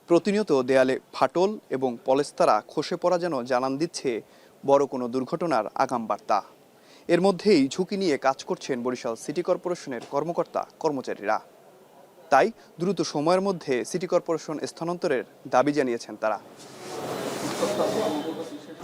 প্রতিনিয়ত দেয়ালে ফাটল এবং পলেস্তারা খসে পড়া যেন জানান দিচ্ছে বড় কোনো দুর্ঘটনার আগাম বার্তা। এর মধ্যেই ঝুঁকি নিয়ে কাজ করছেন বরিশাল সিটি কর্পোরেশনের কর্মকর্তা কর্মচারীরা। তাই দ্রুত সময়ের মধ্যে সিটি কর্পোরেশন স্থানান্তরের দাবি জানিয়েছেন তারা।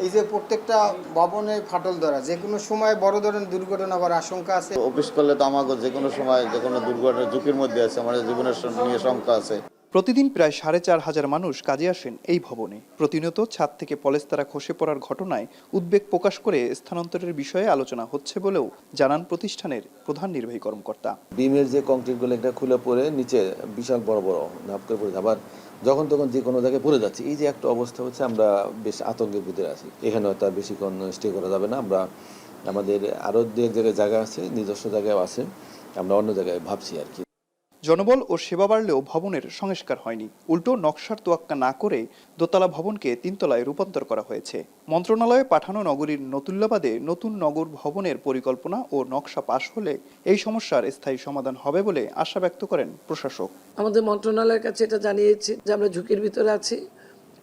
এই যে প্রত্যেকটা ভবনে ফাটল ধরা, যে কোনো সময় বড় ধরনের দুর্ঘটনা হওয়ার আশঙ্কা আছে। অফিস করলে তো আমাকে যে কোনো সময় যে কোনো দুর্ঘটনার ঝুঁকির মধ্যে আছে, আমাদের জীবনের নিয়ে শঙ্কা আছে। প্রতিদিন প্রায় 4,500 মানুষ কাজে আসেন এই ভবনে। প্রতিনিয়ত ছাদ থেকে পলেস্তারা খসে পড়ার ঘটনায় উদ্বেগ প্রকাশ করে স্থানান্তরের বিষয়ে আলোচনা হচ্ছে বলেও জানান প্রতিষ্ঠানের প্রধান নির্বাহী কর্মকর্তা। বিমের যে কংক্রিটগুলো একটা খুলে পড়ে নিচে বিশাল বড় বড় ধাপ করে পড়ে, আবার যখন তখন যে কোনো জায়গায় পড়ে যাচ্ছে, এই যে একটা অবস্থা হচ্ছে, আমরা বেশ আতঙ্কের ভিতরে আছি। এখানে হয়তো আর বেশিক্ষণ স্টে করা যাবে না। আমরা আমাদের আরও দু এক জায়গায় জায়গা আছে, নিজস্ব জায়গায় আছে, আমরা অন্য জায়গায় ভাবছি আর কি। জনবল ও সেবা বাড়লেও ভবনের সংস্কার হয়নি। উল্টো নকশার তোয়াক্কা না করে দোতলা ভবনকে 3 তলায় রূপান্তর করা হয়েছে। মন্ত্রণালয়ে পাঠানো নগরীর নতুল্লাবাদে নতুন নগর ভবনের পরিকল্পনা ও নকশা পাশ হলে এই সমস্যার স্থায়ী সমাধান হবে বলে আশা ব্যক্ত করেন প্রশাসক। আমাদের মন্ত্রণালয়ের কাছে এটা জানিয়েছি যে আমরা ঝুঁকির ভিতরে আছি।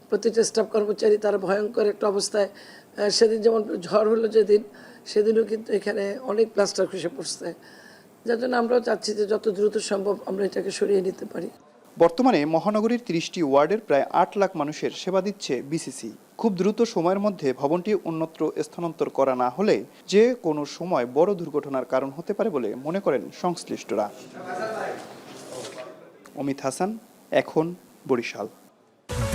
প্রতিটা স্টাফ কর্মচারী তারা ভয়ঙ্কর একটা অবস্থায়, সেদিন যেমন ঝড় হলো যেদিন, সেদিনও কিন্তু এখানে অনেক প্লাস্টার খসে পড়ছে, যার জন্য আমরাও চাচ্ছি যে যত দ্রুত সম্ভব আমরা এটাকে সরিয়ে নিতে পারি। বর্তমানে মহানগরীর 30টি ওয়ার্ডের প্রায় 8 লাখ মানুষের সেবা দিচ্ছে বিসিসি। খুব দ্রুত সময়ের মধ্যে ভবনটি অন্যত্র স্থানান্তর করা না হলে যে কোনো সময় বড় দুর্ঘটনার কারণ হতে পারে বলে মনে করেন সংশ্লিষ্টরা। অমিত হাসান, এখন, বরিশাল।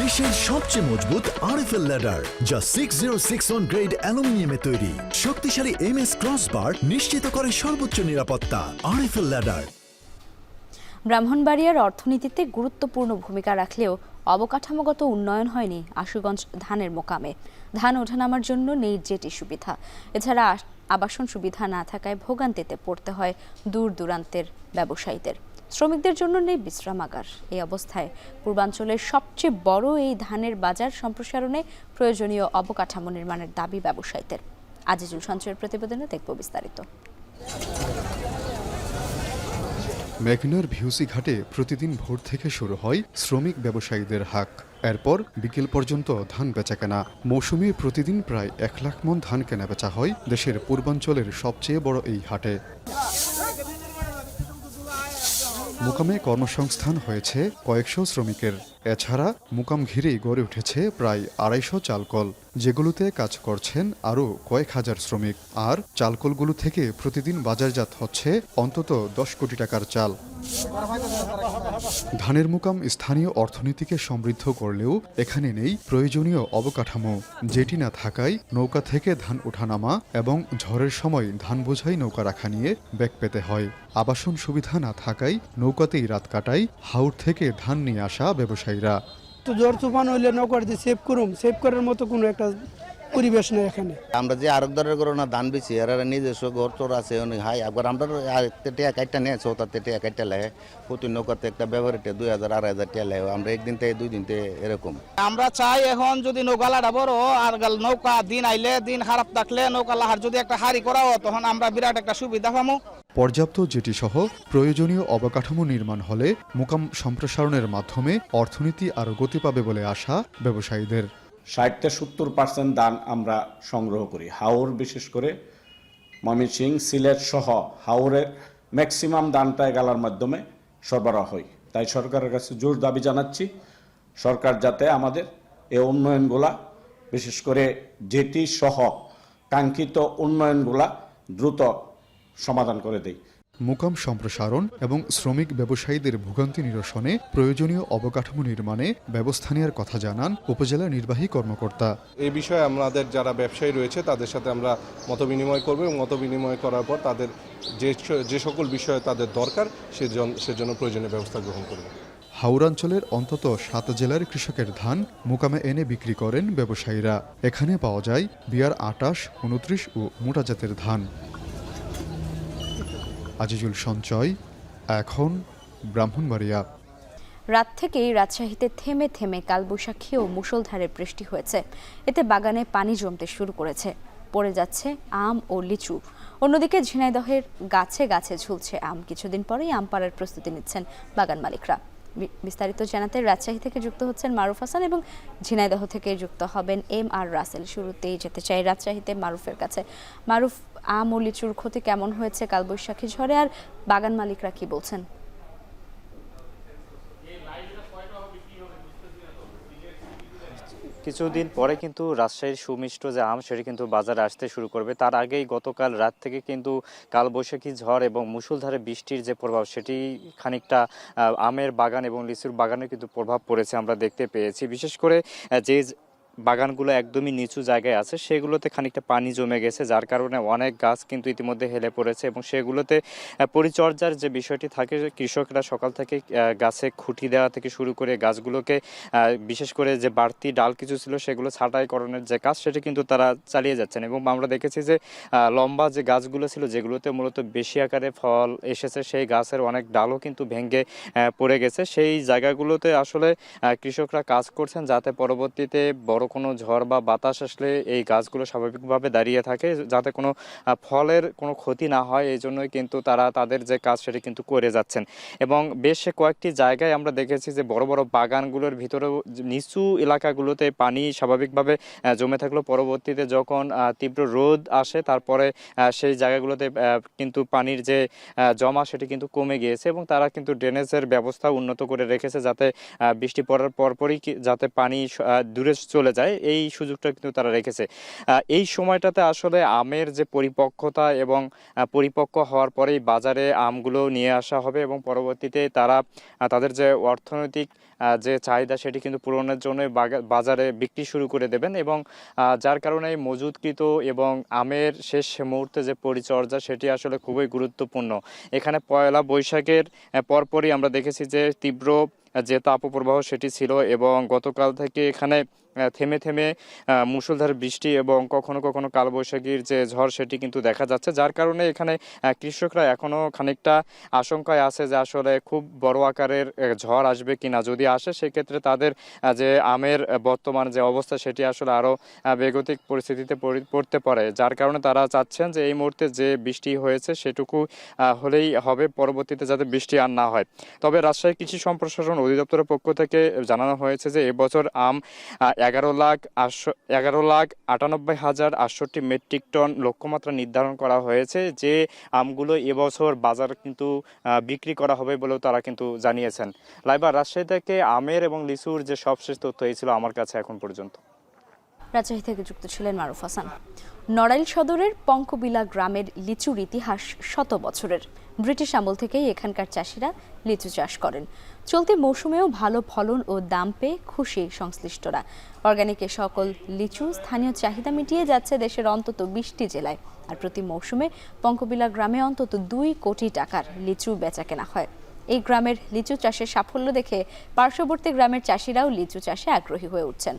দেশের সবচেয়ে মজবুত আরএফএল ল্যাডার, যা 6061 গ্রেড অ্যালুমিনিয়ামে তৈরি। শক্তিশালী এমএস ক্রসবার নিশ্চিত করে সর্বোচ্চ নিরাপত্তা। RFL ladder. ব্রাহ্মণবাড়িয়ার অর্থনীতিতে গুরুত্বপূর্ণ ভূমিকা রাখলেও অবকাঠামোগত উন্নয়ন হয়নি আশুগঞ্জ ধানের মোকামে। ধান ওঠানামার জন্য নেই জেটি সুবিধা। এছাড়া আবাসন সুবিধা না থাকায় ভোগান্তিতে পড়তে হয় দূর দূরান্তের ব্যবসায়ীদের। শ্রমিকদের জন্য নেই বিশ্রামাগার। এই অবস্থায় পূর্বাঞ্চলের সবচেয়ে বড় এই ধানের বাজার সম্প্রসারণে প্রয়োজনীয় অবকাঠামো নির্মাণের দাবি ব্যবসায়ীদের। আজিজুল সঞ্চয়ের প্রতিবেদনে দেখব বিস্তারিত। মেঘনার ভিউসি ঘাটে প্রতিদিন ভোর থেকে শুরু হয় শ্রমিক ব্যবসায়ীদের হাক। এরপর বিকেল পর্যন্ত ধান বেচাকেনা। মৌসুমে প্রতিদিন প্রায় 1 লাখ মণ ধান কেনা বেচা হয় দেশের পূর্বাঞ্চলের সবচেয়ে বড় এই হাটে। মুকামে কর্মসংস্থান হয়েছে কয়েকশো শ্রমিকের। এছাড়া মুকাম ঘিরেই গড়ে উঠেছে প্রায় 250 চালকল, যেগুলোতে কাজ করছেন আরও কয়েক হাজার শ্রমিক। আর চালকলগুলো থেকে প্রতিদিন বাজারজাত হচ্ছে অন্তত 10 কোটি টাকার চাল। ধানের মুকাম স্থানীয় অর্থনীতিকে সমৃদ্ধ করলেও এখানে নেই প্রয়োজনীয় অবকাঠামো। যেটি না থাকায় নৌকা থেকে ধান ওঠানামা এবং ঝড়ের সময় ধান বোঝাই নৌকা রাখা নিয়ে বেগ পেতে হয়। আবাসন সুবিধা না থাকায় নৌকাতেই রাত কাটায় হাওর থেকে ধান নিয়ে আসা ব্যবসায়ীরা। তো ঝড় তুফান হইলে নৌকা দিয়ে সেভ করার মতো কোনো একটা পরিবেশ নেই এখানে। আমরা যে আরেকদারের করো না ধান বেশি এরা নিজস্ব ঘর চোর আছে অনেক হাই। একবার আমরা টেয়া কাটটা নিয়েছে তাতে টেয়া কাটটা লাগে প্রতি নৌকাতে একটা ব্যবহারটা 2000 2500 টেয়া লাগে। আমরা একদিন থেকে 2 দিন এরকম। আমরা চাই এখন যদি নৌকা লাড়া বড় আর নৌকা দিন আইলে দিন খারাপ থাকলে নৌকা লাহার যদি একটা হারি করাও তখন আমরা বিরাট একটা সুবিধা পাবো। পর্যাপ্ত জেটি সহ প্রয়োজনীয় অবকাঠামো নির্মাণ হলে মুকাম সম্প্রসারণের মাধ্যমে অর্থনীতি আরও গতি পাবে বলে আশা ব্যবসায়ীদের। 60-70% ধান আমরা সংগ্রহ করি হাওর, বিশেষ করে ময়মনসিংহ, সিলেট সহ হাওরের ম্যাক্সিমাম ধানটা এগালার মাধ্যমে সরবরাহ হয়। তাই সরকারের কাছে জোর দাবি জানাচ্ছি, সরকার যাতে আমাদের এই উন্নয়নগুলা, বিশেষ করে জেটি সহ কাঙ্ক্ষিত উন্নয়নগুলা দ্রুত সমাধান করে দেয়। মুকাম সম্প্রসারণ এবং শ্রমিক ব্যবসায়ীদের ভোগান্তি নিরসনে প্রয়োজনীয় অবকাঠামো নির্মাণে ব্যবস্থা নেওয়ার কথা জানান উপজেলা নির্বাহী কর্মকর্তা। এই বিষয়ে আমাদের যারা ব্যবসায়ী রয়েছে তাদের সাথে আমরা মতবিনিময় করব এবং মতবিনিময় করার পর তাদের যে সকল বিষয়ে তাদের দরকার সেজন্য প্রয়োজনীয় ব্যবস্থা গ্রহণ করব। হাওড়াঞ্চলের অন্তত 7 জেলার কৃষকের ধান মুকামে এনে বিক্রি করেন ব্যবসায়ীরা। এখানে পাওয়া যায় বিয়ার 28, 29 ও মোটা জাতের ধান। আজিজুল সঞ্চয়, এখন, ব্রাহ্মণবাড়িয়া। রাত থেকেই রাজশাহীতে থেমে থেমে কালবৈশাখী ও মুষলধারে বৃষ্টি হয়েছে। এতে বাগানে পানি জমতে শুরু করেছে। পড়ে যাচ্ছে আম ও লিচু। অন্যদিকে ঝিনাইদহের গাছে গাছে ঝুলছে আম। কিছুদিন পরেই আম পাড়ার প্রস্তুতি নিচ্ছেন বাগান মালিকরা। বিস্তারিত জানাতে রাজশাহী থেকে যুক্ত হচ্ছেন মারুফ হাসান এবং ঝিনাইদহ থেকে যুক্ত হবেন MR রাসেল। শুরুতেই যেতে চাই রাজশাহীতে মারুফের কাছে। মারুফ, আম ও লিচুর ক্ষতি কেমন হয়েছে কালবৈশাখী ঝড়ে, আর বাগান মালিকরা কি বলছেন? কিছুদিন পরে কিন্তু রাজশাহীর সুমিষ্ট যে আম সেটি কিন্তু বাজারে আসতে শুরু করবে। তার আগেই গতকাল রাত থেকে কিন্তু কালবৈশাখী ঝড় এবং মুষলধারে বৃষ্টির যে প্রভাব সেটি খানিকটা আমের বাগান এবং লিচুর বাগানে কিন্তু প্রভাব পড়েছে আমরা দেখতে পেয়েছি। বিশেষ করে যে বাগানগুলো একদমই নিচু জায়গায় আছে সেগুলোতে খানিকটা পানি জমে গেছে, যার কারণে অনেক গাছ কিন্তু ইতিমধ্যে হেলে পড়েছে এবং সেগুলোতে পরিচর্যার যে বিষয়টি থাকে, কৃষকরা সকাল থেকে গাছে খুঁটি দেওয়া থেকে শুরু করে গাছগুলোকে বিশেষ করে যে বাড়তি ডাল কিছু ছিল সেগুলো ছাঁটাইকরণের যে কাজ সেটি কিন্তু তারা চালিয়ে যাচ্ছেন। এবং আমরা দেখেছি যে লম্বা যে গাছগুলো ছিল যেগুলোতে মূলত বেশি আকারে ফল এসেছে, সেই গাছের অনেক ডালও কিন্তু ভেঙে পড়ে গেছে। সেই জায়গাগুলোতে আসলে কৃষকরা কাজ করছেন যাতে পরবর্তীতে বড় কোনো ঝড় বা বাতাস আসলে এই গাছগুলো স্বাভাবিকভাবে দাঁড়িয়ে থাকে, যাতে কোনো ফলের কোনো ক্ষতি না হয়। এই জন্যই কিন্তু তারা তাদের যে কাজ সেটি কিন্তু করে যাচ্ছেন। এবং বেশ কয়েকটি জায়গায় আমরা দেখেছি যে বড় বড় বাগানগুলোর ভিতরেও নিচু এলাকাগুলোতে পানি স্বাভাবিকভাবে জমে থাকলেও পরবর্তীতে যখন তীব্র রোদ আসে তারপরে সেই জায়গাগুলোতে কিন্তু পানির যে জমা সেটি কিন্তু কমে গিয়েছে, এবং তারা কিন্তু ড্রেনেজের ব্যবস্থা উন্নত করে রেখেছে, যাতে বৃষ্টি পড়ার পরপরই যাতে পানি দূরে চলে যায়, এই সুযোগটা কিন্তু তারা রেখেছে। এই সময়টাতে আসলে আমের যে পরিপক্কতা এবং পরিপক্ক হওয়ার পরেই বাজারে আমগুলো নিয়ে আসা হবে, এবং পরবর্তীতে তারা তাদের যে অর্থনৈতিক যে চাহিদা সেটি কিন্তু পূরণের জন্য বাজারে বিক্রি শুরু করে দেবেন। এবং যার কারণে মজুতকৃত এবং আমের শেষ মুহূর্তে যে পরিচর্যা সেটি আসলে খুবই গুরুত্বপূর্ণ। এখানে পয়লা বৈশাখের পরপরই আমরা দেখেছি যে তীব্র যে তাপপ্রবাহ সেটি ছিল, এবং গতকাল থেকে এখানে থেমে থেমে মুষলধারে বৃষ্টি এবং কখনো কখনো কালবৈশাখীর যে ঝড় সেটি কিন্তু দেখা যাচ্ছে, যার কারণে এখানে কৃষকরা এখনও খানিকটা আশঙ্কায় আছে যে আসলে খুব বড় আকারের ঝড় আসবে কিনা। যদি আসে সেক্ষেত্রে তাদের যে আমের বর্তমান যে অবস্থা সেটি আসলে আরও বেগতিক পরিস্থিতিতে পড়তে পারে, যার কারণে তারা চাচ্ছেন যে এই মুহূর্তে যে বৃষ্টি হয়েছে সেটুকু হলেই হবে, পরবর্তীতে যাতে বৃষ্টি আর না হয়। তবে রাজশাহী কৃষি সম্প্রসারণ অধিদপ্তরের পক্ষ থেকে জানানো হয়েছে যে এবছর আম 11,98,868 মেট্রিক টন লক্ষ্যমাত্রা নির্ধারণ করা হয়েছে, যে আমগুলো এবছর বাজার কিন্তু বিক্রি করা হবে বলেও তারা কিন্তু জানিয়েছেন। লাইবা, রাজশাহী থেকে আমের এবং লিচুর যে সবশেষ তথ্য এই ছিল আমার কাছে এখন পর্যন্ত। রাজশাহী থেকে যুক্ত ছিলেন মারুফ হাসান। নড়াইল সদরের পঙ্কবিলা গ্রামের লিচুর ইতিহাস শত বছরের। ব্রিটিশ আমল থেকেই এখানকার চাষিরা লিচু চাষ করেন। চলতি মৌসুমেও ভালো ফলন ও দাম পেয়ে খুশি সংশ্লিষ্টরা। অর্গানিক এ সকল লিচু স্থানীয় চাহিদা মিটিয়ে যাচ্ছে দেশের অন্তত 20টি জেলায়। আর প্রতি মৌসুমে পঙ্কবিলা গ্রামে অন্তত 2 কোটি টাকার লিচু বেচাকেনা হয়। এই গ্রামের লিচু চাষের সাফল্য দেখে পার্শ্ববর্তী গ্রামের চাষিরাও লিচু চাষে আগ্রহী হয়ে উঠছেন।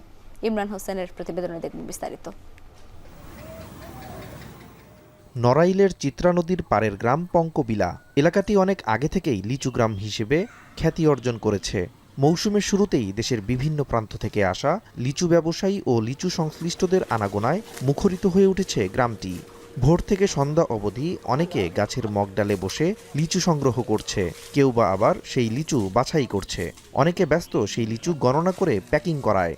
ইমরান হোসেনের প্রতিবেদনে দেখব বিস্তারিত। নড়াইলের চিত্রা নদীর পাড়ের গ্রাম পঙ্কবিলা এলাকাটি অনেক আগে থেকেই লিচু গ্রাম হিসেবে খ্যাতি অর্জন করেছে। মৌসুমের শুরুতেই দেশের বিভিন্ন প্রান্ত থেকে আসা লিচু ব্যবসায়ী ও লিচু সংশ্লিষ্টদের আনাগোনায় মুখরিত হয়ে উঠেছে গ্রামটি। ভোর থেকে সন্ধ্যা অবধি অনেকে গাছের মগডালে বসে লিচু সংগ্রহ করছে, কেউ বা আবার সেই লিচু বাছাই করছে। অনেকে ব্যস্ত সেই লিচু গণনা করে প্যাকিং করায়।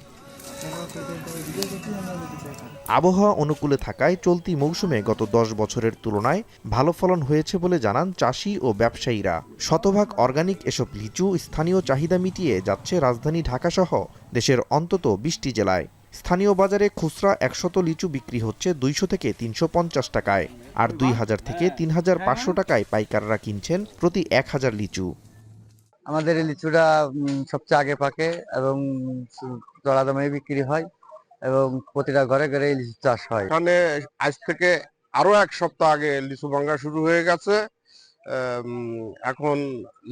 আবহাওয়া অনুকূলে থাকায় চলতি মৌসুমে গত 10 বছরের তুলনায় ভালো ফলন হয়েছে বলে জানান চাষি ও ব্যবসায়ীরা। শতভাগ অর্গানিক এসব লিচু স্থানীয় চাহিদা মিটিয়ে যাচ্ছে রাজধানী ঢাকাসহ দেশের অন্তত 20টি জেলায়। স্থানীয় বাজারে খুচরা 100 লিচু বিক্রি হচ্ছে 200 থেকে 350 টাকায়, আর 2000 থেকে 3500 টাকায় পাইকাররা কিনছেন প্রতি 1000 লিচু। আমাদের এই লিচুটা সবচেয়ে আগে পাকে এবং চড়া দামে বিক্রি হয়, এবং প্রতিটা ঘরে ঘরে লিচু চাষ হয়। এখানে আজ থেকে আরো 1 সপ্তাহ আগে লিচু ভাঙা শুরু হয়ে গেছে। এখন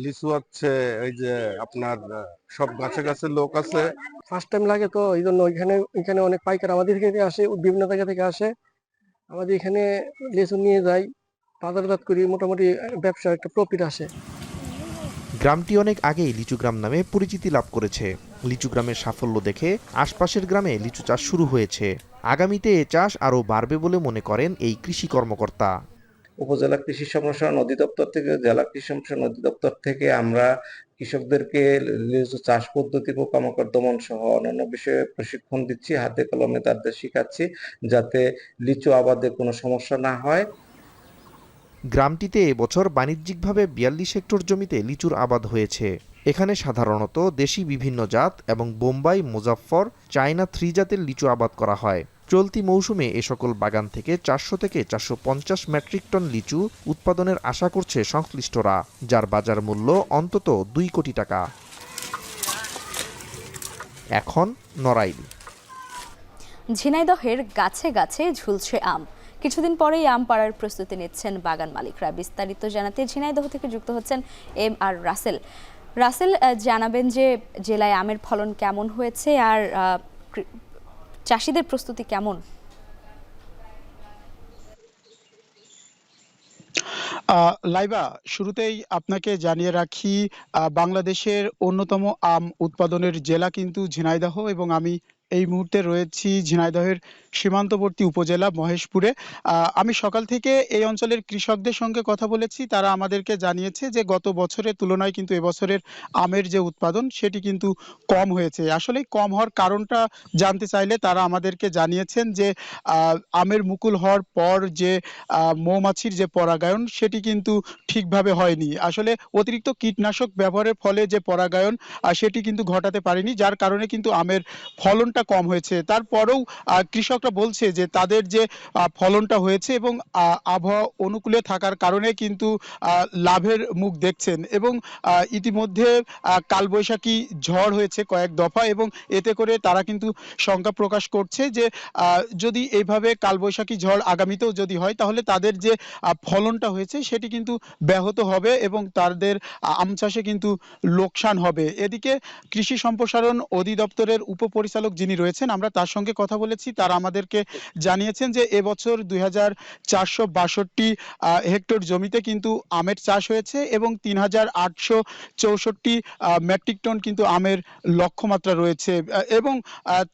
লিচু হচ্ছে এই যে আপনার সব গাছে গাছে লোক আছে। ফার্স্ট টাইম লাগে তো এই জন্য এখানে অনেক পাইকার আমাদের এখানে আসে, বিভিন্ন জায়গা থেকে আসে, আমাদের এখানে লিচু নিয়ে যায়, বাজারজাত করি, মোটামুটি ব্যবসা একটা প্রফিট আসে। গ্রামটি অনেক আগেই লিচু গ্রাম নামে পরিচিতি লাভ করেছে। লিচু গ্রামের সাফল্য দেখে আশপাশের গ্রামে লিচু চাষ শুরু হয়েছে। আগামীতে এ চাষ আরও বাড়বে বলে মনে করেন এই কৃষি কর্মকর্তা। উপজেলা কৃষি সম্প্রসারণ অধিদপ্তর থেকে, জেলা কৃষি সম্প্রসারণ অধিদপ্তর থেকে আমরা কৃষকদেরকে লিচু চাষ পদ্ধতি, পোকামাকড় দমন সহ অন্যান্য বিষয়ে প্রশিক্ষণ দিচ্ছি, হাতে কলমে তাদের শিখাচ্ছি, যাতে লিচু আবাদে কোনো সমস্যা না হয়। গ্রামটিতে এবছর বাণিজ্যিকভাবে 42 হেক্টর জমিতে লিচুর আবাদ হয়েছে। এখানে সাধারণত দেশি বিভিন্ন জাত এবং বোম্বাই, মুজাফফর, চায়না 3 জাতের লিচু আবাদ করা হয়। চলতি মৌসুমে এ সকল বাগান থেকে 400 থেকে 450 মেট্রিক টন লিচু উৎপাদনের আশা করছে সংশ্লিষ্টরা, যার বাজার মূল্য অন্তত 2 কোটি টাকা। এখন নড়াইল। ঝিনাইদহের গাছে গাছে ঝুলছে আম। কিছুদিন পরেই আম পাড়ার প্রস্তুতি নিচ্ছেন বাগান মালিকরা। বিস্তারিত জানাতে ঝিনাইদহ থেকে যুক্ত হচ্ছেন MR রাসেল। রাসেল, জানাবেন যে জেলায় আমের ফলন কেমন হয়েছে আর চাষিদের প্রস্তুতি কেমন? লাইবা, শুরুতেই আপনাকে জানিয়ে রাখি বাংলাদেশের অন্যতম আম উৎপাদনের জেলা কিন্তু ঝিনাইদহ, এবং আমি এই মুহূর্তে রয়েছি ঝিনাইদহের সীমান্তবর্তী উপজেলা মহেশপুরে। আমি সকাল থেকে এই অঞ্চলের কৃষকদের সঙ্গে কথা বলেছি। তারা আমাদেরকে জানিয়েছে যে গত বছরের তুলনায় কিন্তু এবছরের আমের যে উৎপাদন সেটি কিন্তু কম হয়েছে। আসলে কম হওয়ার কারণটা জানতে চাইলে তারা আমাদেরকে জানিয়েছেন যে আমের মুকুল হওয়ার পর যে মৌমাছির যে পরাগায়ন সেটি কিন্তু ঠিকভাবে হয়নি। আসলে অতিরিক্ত কীটনাশক ব্যবহারের ফলে যে পরাগায়ন সেটি কিন্তু ঘটাতে পারেনি, যার কারণে কিন্তু আমের ফলনটা কম হয়েছে। তারপরেও কৃষকরা বলছে যে তাদের যে ফলনটা হয়েছে এবং আবহাওয়া অনুকূলে থাকার কারণে কিন্তু লাভের মুখ দেখছেন এবং ইতিমধ্যে কালবৈশাখী ঝড় হয়েছে কয়েক দফা এবং এতে করে তারা কিন্তু শঙ্কা প্রকাশ করছে যে যদি এইভাবে কালবৈশাখী ঝড় আগামীতেও যদি হয় তাহলে তাদের যে ফলনটা হয়েছে সেটি কিন্তু ব্যাহত হবে এবং তাদের আম চাষে কিন্তু লোকসান হবে। এদিকে কৃষি সম্প্রসারণ অধিদপ্তরের উপপরিচালক যিনি রয়েছেন, আমরা তার সঙ্গে কথা বলেছি। তারা আমাদেরকে জানিয়েছেন যে এবছর ২,৪৬২ হেক্টর জমিতে কিন্তু আমের চাষ হয়েছে এবং ৩,৮৬৪ মেট্রিক টন কিন্তু আমের লক্ষ্যমাত্রা রয়েছে এবং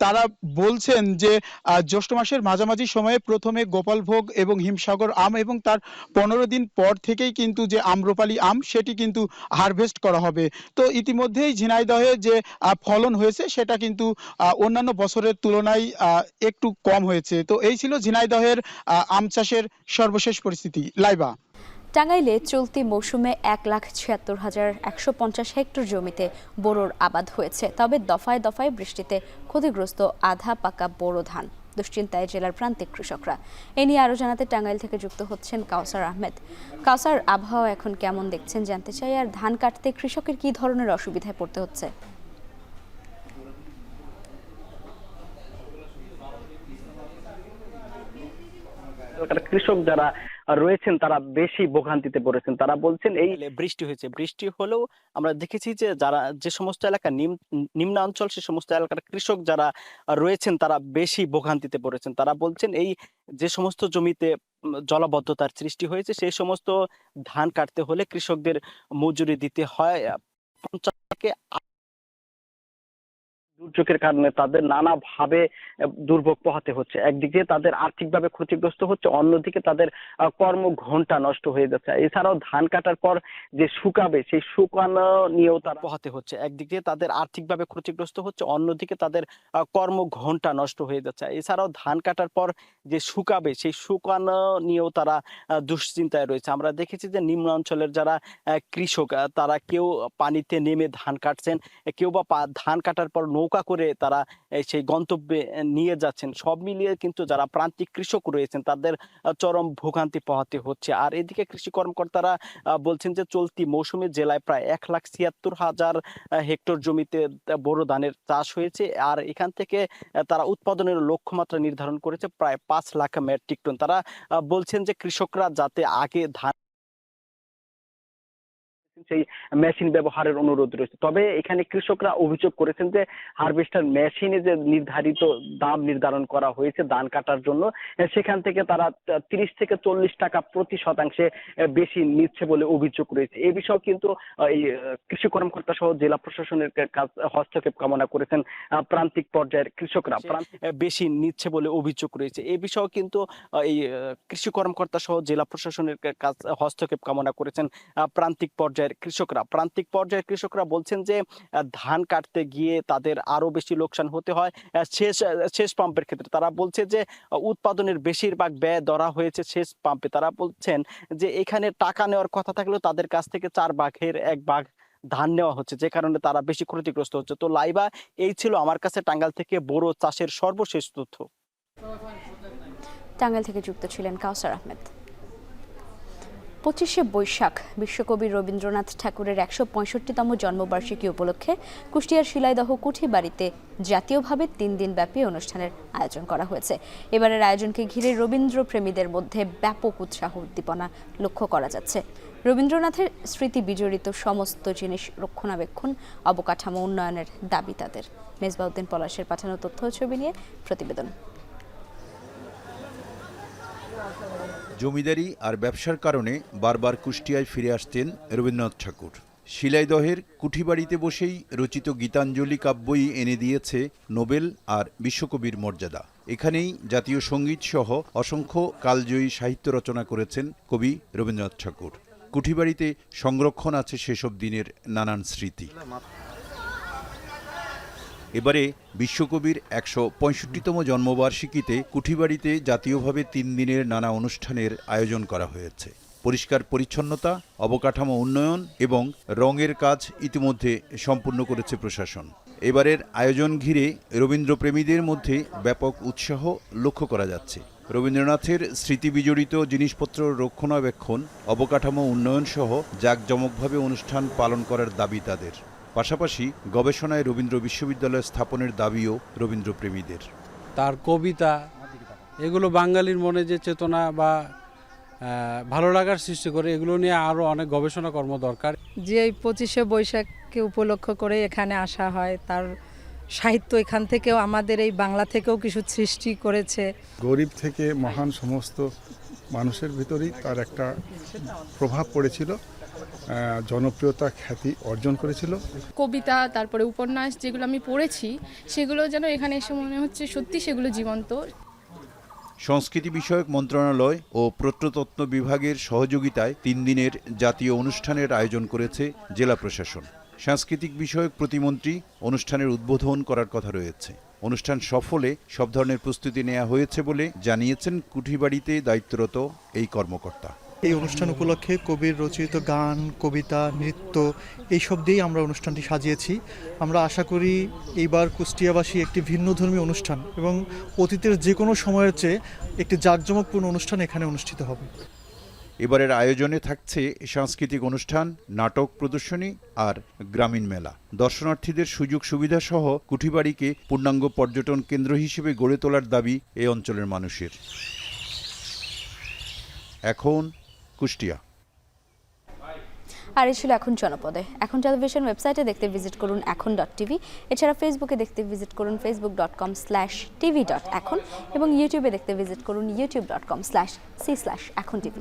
তারা বলছেন যে জ্যৈষ্ঠ মাসের মাঝামাঝি সময়ে প্রথমে গোপালভোগ এবং হিমসাগর আম এবং তার ১৫ দিন পর থেকেই কিন্তু যে আম্রপালি আম সেটি কিন্তু হারভেস্ট করা হবে। তো ইতিমধ্যেই ঝিনাইদহে যে ফলন হয়েছে সেটা কিন্তু অন্যান্য বছরের তুলনায় একটু কম হয়েছে। তো এই ছিল ঝিনাইদহের আম চাষের সর্বশেষ পরিস্থিতি। লাইবা। টাঙ্গাইলে চলতি মৌসুমে ১,৭৬,১৫০ হেক্টর জমিতে বোরোর আবাদ হয়েছে। তবে দফায় দফায় বৃষ্টিতে ক্ষতিগ্রস্ত আধা পাকা বোরো ধান। দুশ্চিন্তায় জেলার প্রান্তিক কৃষকরা। এ নিয়ে আরো জানাতে টাঙ্গাইল থেকে যুক্ত হচ্ছেন কাউসার আহমেদ। কাউসার, আবহাওয়া এখন কেমন দেখছেন জানতে চাই, আর ধান কাটতে কৃষকের কি ধরনের অসুবিধায় পড়তে হচ্ছে? কৃষক যারা রয়েছেন তারা বেশি ভোগান্তিতে পড়েছেন। তারা বলছেন এই বৃষ্টি হয়েছে, বৃষ্টি হলেও আমরা দেখেছি যে যারা যে সমস্ত এলাকা নিম্নাঞ্চল সে সমস্ত এলাকার কৃষক যারা রয়েছেন তারা বেশি ভোগান্তিতে পড়েছেন। তারা বলছেন এই যে সমস্ত জমিতে জলাবদ্ধতার সৃষ্টি হয়েছে সেই সমস্ত ধান কাটতে হলে কৃষকদের মজুরি দিতে হয় 50 থেকে। দুর্যোগের কারণে তাদের নানাভাবে দুর্ভোগ পোহাতে হচ্ছে। একদিকে তাদের আর্থিকভাবে ক্ষতিগ্রস্ত হচ্ছে, অন্যদিকে তাদের কর্ম ঘন্টা নষ্ট হয়ে যাচ্ছে। এছাড়াও ধান কাটার পর যে শুকাবে সেই শুকানো নিয়েও তারা পোহাতে হচ্ছে। একদিকে তাদের আর্থিকভাবে ক্ষতিগ্রস্ত হচ্ছে, অন্যদিকে তাদের কর্ম ঘন্টা নষ্ট হয়ে যাচ্ছে। এছাড়াও ধান কাটার পর যে শুকাবে সেই শুকানো নিয়েও তারা দুশ্চিন্তায় রয়েছে। আমরা দেখেছি যে নিম্ন অঞ্চলের যারা কৃষক তারা কেউ পানিতে নেমে ধান কাটছেন, কেউ বা ধান কাটার পর নৌকা করে তারা সেই গন্তব্যে নিয়ে যাচ্ছেন। সব মিলিয়ে কিন্তু যারা প্রান্তিক কৃষক রয়েছেন তাদের চরম ভোগান্তি পোহাতে হচ্ছে। আর এদিকে কৃষি কর্মকর্তারা বলছেন যে চলতি মৌসুমে জেলায় প্রায় ১,৭৬,০০০ হেক্টর জমিতে বোরো ধানের চাষ হয়েছে। আর এখান থেকে তারা উৎপাদনের লক্ষ্যমাত্রা নির্ধারণ করেছে প্রায় ৫ লাখ মেট্রিক টন। তারা বলছেন যে কৃষকরা যাতে আগে ধান সেই মেশিন ব্যবহারের অনুরোধ রয়েছে। তবে এখানে কৃষকরা অভিযোগ করেছেন যে হারভেস্টার মেশিনে যে নির্ধারিত দাম নির্ধারণ করা হয়েছে ধান কাটার জন্য সেখান থেকে তারা ৩০ থেকে ৪০ টাকা প্রতি শতাংশে বেশি নিচ্ছে বলে অভিযোগ রয়েছে। এই বিষয়ে কিন্তু এই কৃষি কর্মকর্তা সহ জেলা প্রশাসনের হস্তক্ষেপ কামনা করেছেন প্রান্তিক পর্যায়ের কৃষকরা। বেশি নিচ্ছে বলে অভিযোগ রয়েছে। এই বিষয়ে কিন্তু এই কৃষি কর্মকর্তা সহ জেলা প্রশাসনের হস্তক্ষেপ কামনা করেছেন প্রান্তিক পর্যায়ের কৃষকরা বলছেন যে ধান কাটতে গিয়ে তাদের আরো বেশি লোকসান হতে হয় শেষ পাম্পের ক্ষেত্রে। তারা বলছে যে উৎপাদনের বেশিরভাগ ব্যয় ধরা হয়েছে শেষ পাম্পে। তারা বলছেন যে এখানে টাকা নেওয়ার কথা থাকলেও তাদের কাছ থেকে ৪ ভাগের ১ ভাগ ধান নেওয়া হচ্ছে, যে কারণে তারা বেশি ক্ষতিগ্রস্ত হচ্ছে। তো লাইবা, এই ছিল আমার কাছে টাঙ্গাইল থেকে বোরো চাষের সর্বশেষ তথ্য। টাঙ্গাইল থেকে যুক্ত ছিলেন কাউসার আহমেদ। 25শে বৈশাখ বিশ্বকবি রবীন্দ্রনাথ ঠাকুরের ১৬৫তম জন্মবার্ষিকী উপলক্ষে কুষ্টিয়ার শিলাইদহ কুঠি বাড়িতে জাতীয়ভাবে ৩ দিনব্যাপী অনুষ্ঠানের আয়োজন করা হয়েছে। এবারের আয়োজনকে ঘিরে রবীন্দ্র প্রেমীদের মধ্যে ব্যাপক উৎসাহ উদ্দীপনা লক্ষ্য করা যাচ্ছে। রবীন্দ্রনাথের স্মৃতি বিজড়িত সমস্ত জিনিস রক্ষণাবেক্ষণ, অবকাঠামো উন্নয়নের দাবি তাদের। মেজবাউদ্দিন পলাশের পাঠানো তথ্য ছবি নিয়ে প্রতিবেদন। জমিদারি আর ব্যবসার কারণে বারবার কুষ্টিয়ায় ফিরে আসতেন রবীন্দ্রনাথ ঠাকুর। শিলাইদহের কুঠিবাড়িতে বসেই রচিত গীতাঞ্জলি কাব্যই এনে দিয়েছে নোবেল আর বিশ্বকবির মর্যাদা। এখানেই জাতীয় সঙ্গীত সহ অসংখ্য কালজয়ী সাহিত্য রচনা করেছেন কবি রবীন্দ্রনাথ ঠাকুর। কুঠিবাড়িতে সংরক্ষণ আছে সেসব দিনের নানান স্মৃতি। এবারে বিশ্বকবির ১৬৫তম জন্মবার্ষিকীতে কুঠিবাড়িতে জাতীয়ভাবে ৩ দিনের নানা অনুষ্ঠানের আয়োজন করা হয়েছে। পরিষ্কার পরিচ্ছন্নতা, অবকাঠামো উন্নয়ন এবং রঙের কাজ ইতিমধ্যে সম্পূর্ণ করেছে প্রশাসন। এবারের আয়োজন ঘিরে রবীন্দ্রপ্রেমীদের মধ্যে ব্যাপক উৎসাহ লক্ষ্য করা যাচ্ছে। রবীন্দ্রনাথের স্মৃতিবিজড়িত জিনিসপত্র রক্ষণাবেক্ষণ, অবকাঠামো উন্নয়ন সহ জাঁকজমকভাবে অনুষ্ঠান পালন করার দাবি তাদের। পাশাপাশি গবেষণায় রবীন্দ্র বিশ্ববিদ্যালয় স্থাপনের দাবিও রবীন্দ্রপ্রেমীদের। তার কবিতা এগুলো বাঙালির মনে যে চেতনা বা ভালো লাগার সৃষ্টি করে, এগুলো নিয়ে আরও অনেক গবেষণা কর্ম দরকার। যে এই 25শে বৈশাখকে উপলক্ষ করে এখানে আসা হয়, তার সাহিত্য এখান থেকেও আমাদের এই বাংলা থেকেও কিছু সৃষ্টি করেছে। গরিব থেকে মহান সমস্ত মানুষের ভিতরেই তার একটা প্রভাব পড়েছিল, জনপ্রিয়তা খ্যাতি অর্জন করেছিল। কবিতা, তারপরে উপন্যাস যেগুলো আমি পড়েছি সেগুলো যেন এখানে এসে মনে হচ্ছে সত্যি সেগুলো জীবন্ত। সংস্কৃতি বিষয়ক মন্ত্রণালয় ও প্রত্নতত্ত্ব বিভাগের সহযোগিতায় 3 দিনের জাতীয় অনুষ্ঠানের আয়োজন করেছে জেলা প্রশাসন। সাংস্কৃতিক বিষয়ক প্রতিমন্ত্রী অনুষ্ঠানের উদ্বোধন করার কথা রয়েছে। অনুষ্ঠান সফলে সব ধরনের প্রস্তুতি নেওয়া হয়েছে বলে জানিয়েছেন কুঠিবাড়িতে দায়িত্বরত এই কর্মকর্তা। এই অনুষ্ঠান উপলক্ষে কবির রচিত গান, কবিতা, নৃত্য এইসব দিয়েই আমরা অনুষ্ঠানটি সাজিয়েছি। আমরা আশা করি এইবার কুষ্টিয়াবাসী একটি ভিন্নধর্মী অনুষ্ঠান এবং অতীতের যে কোনো সময়ের চেয়ে একটি জাঁকজমকপূর্ণ অনুষ্ঠান এখানে অনুষ্ঠিত হবে। এবারের আয়োজনে থাকছে সাংস্কৃতিক অনুষ্ঠান, নাটক প্রদর্শনী আর গ্রামীণ মেলা। দর্শনার্থীদের সুযোগ সুবিধা সহ কুঠিবাড়িকে পূর্ণাঙ্গ পর্যটন কেন্দ্র হিসেবে গড়ে তোলার দাবি এই অঞ্চলের মানুষের। এখন কুষ্টিয়া। আর এই ছিল এখন জনপদে। এখন টেলিভিশন ওয়েবসাইটে দেখতে ভিজিট করুন এখন.টিভি। এছাড়া ফেসবুকে দেখতে ভিজিট করুন facebook.com/tv.এখন এবং ইউটিউবে দেখতে ভিজিট করুন youtube.com/c/এখন.tv।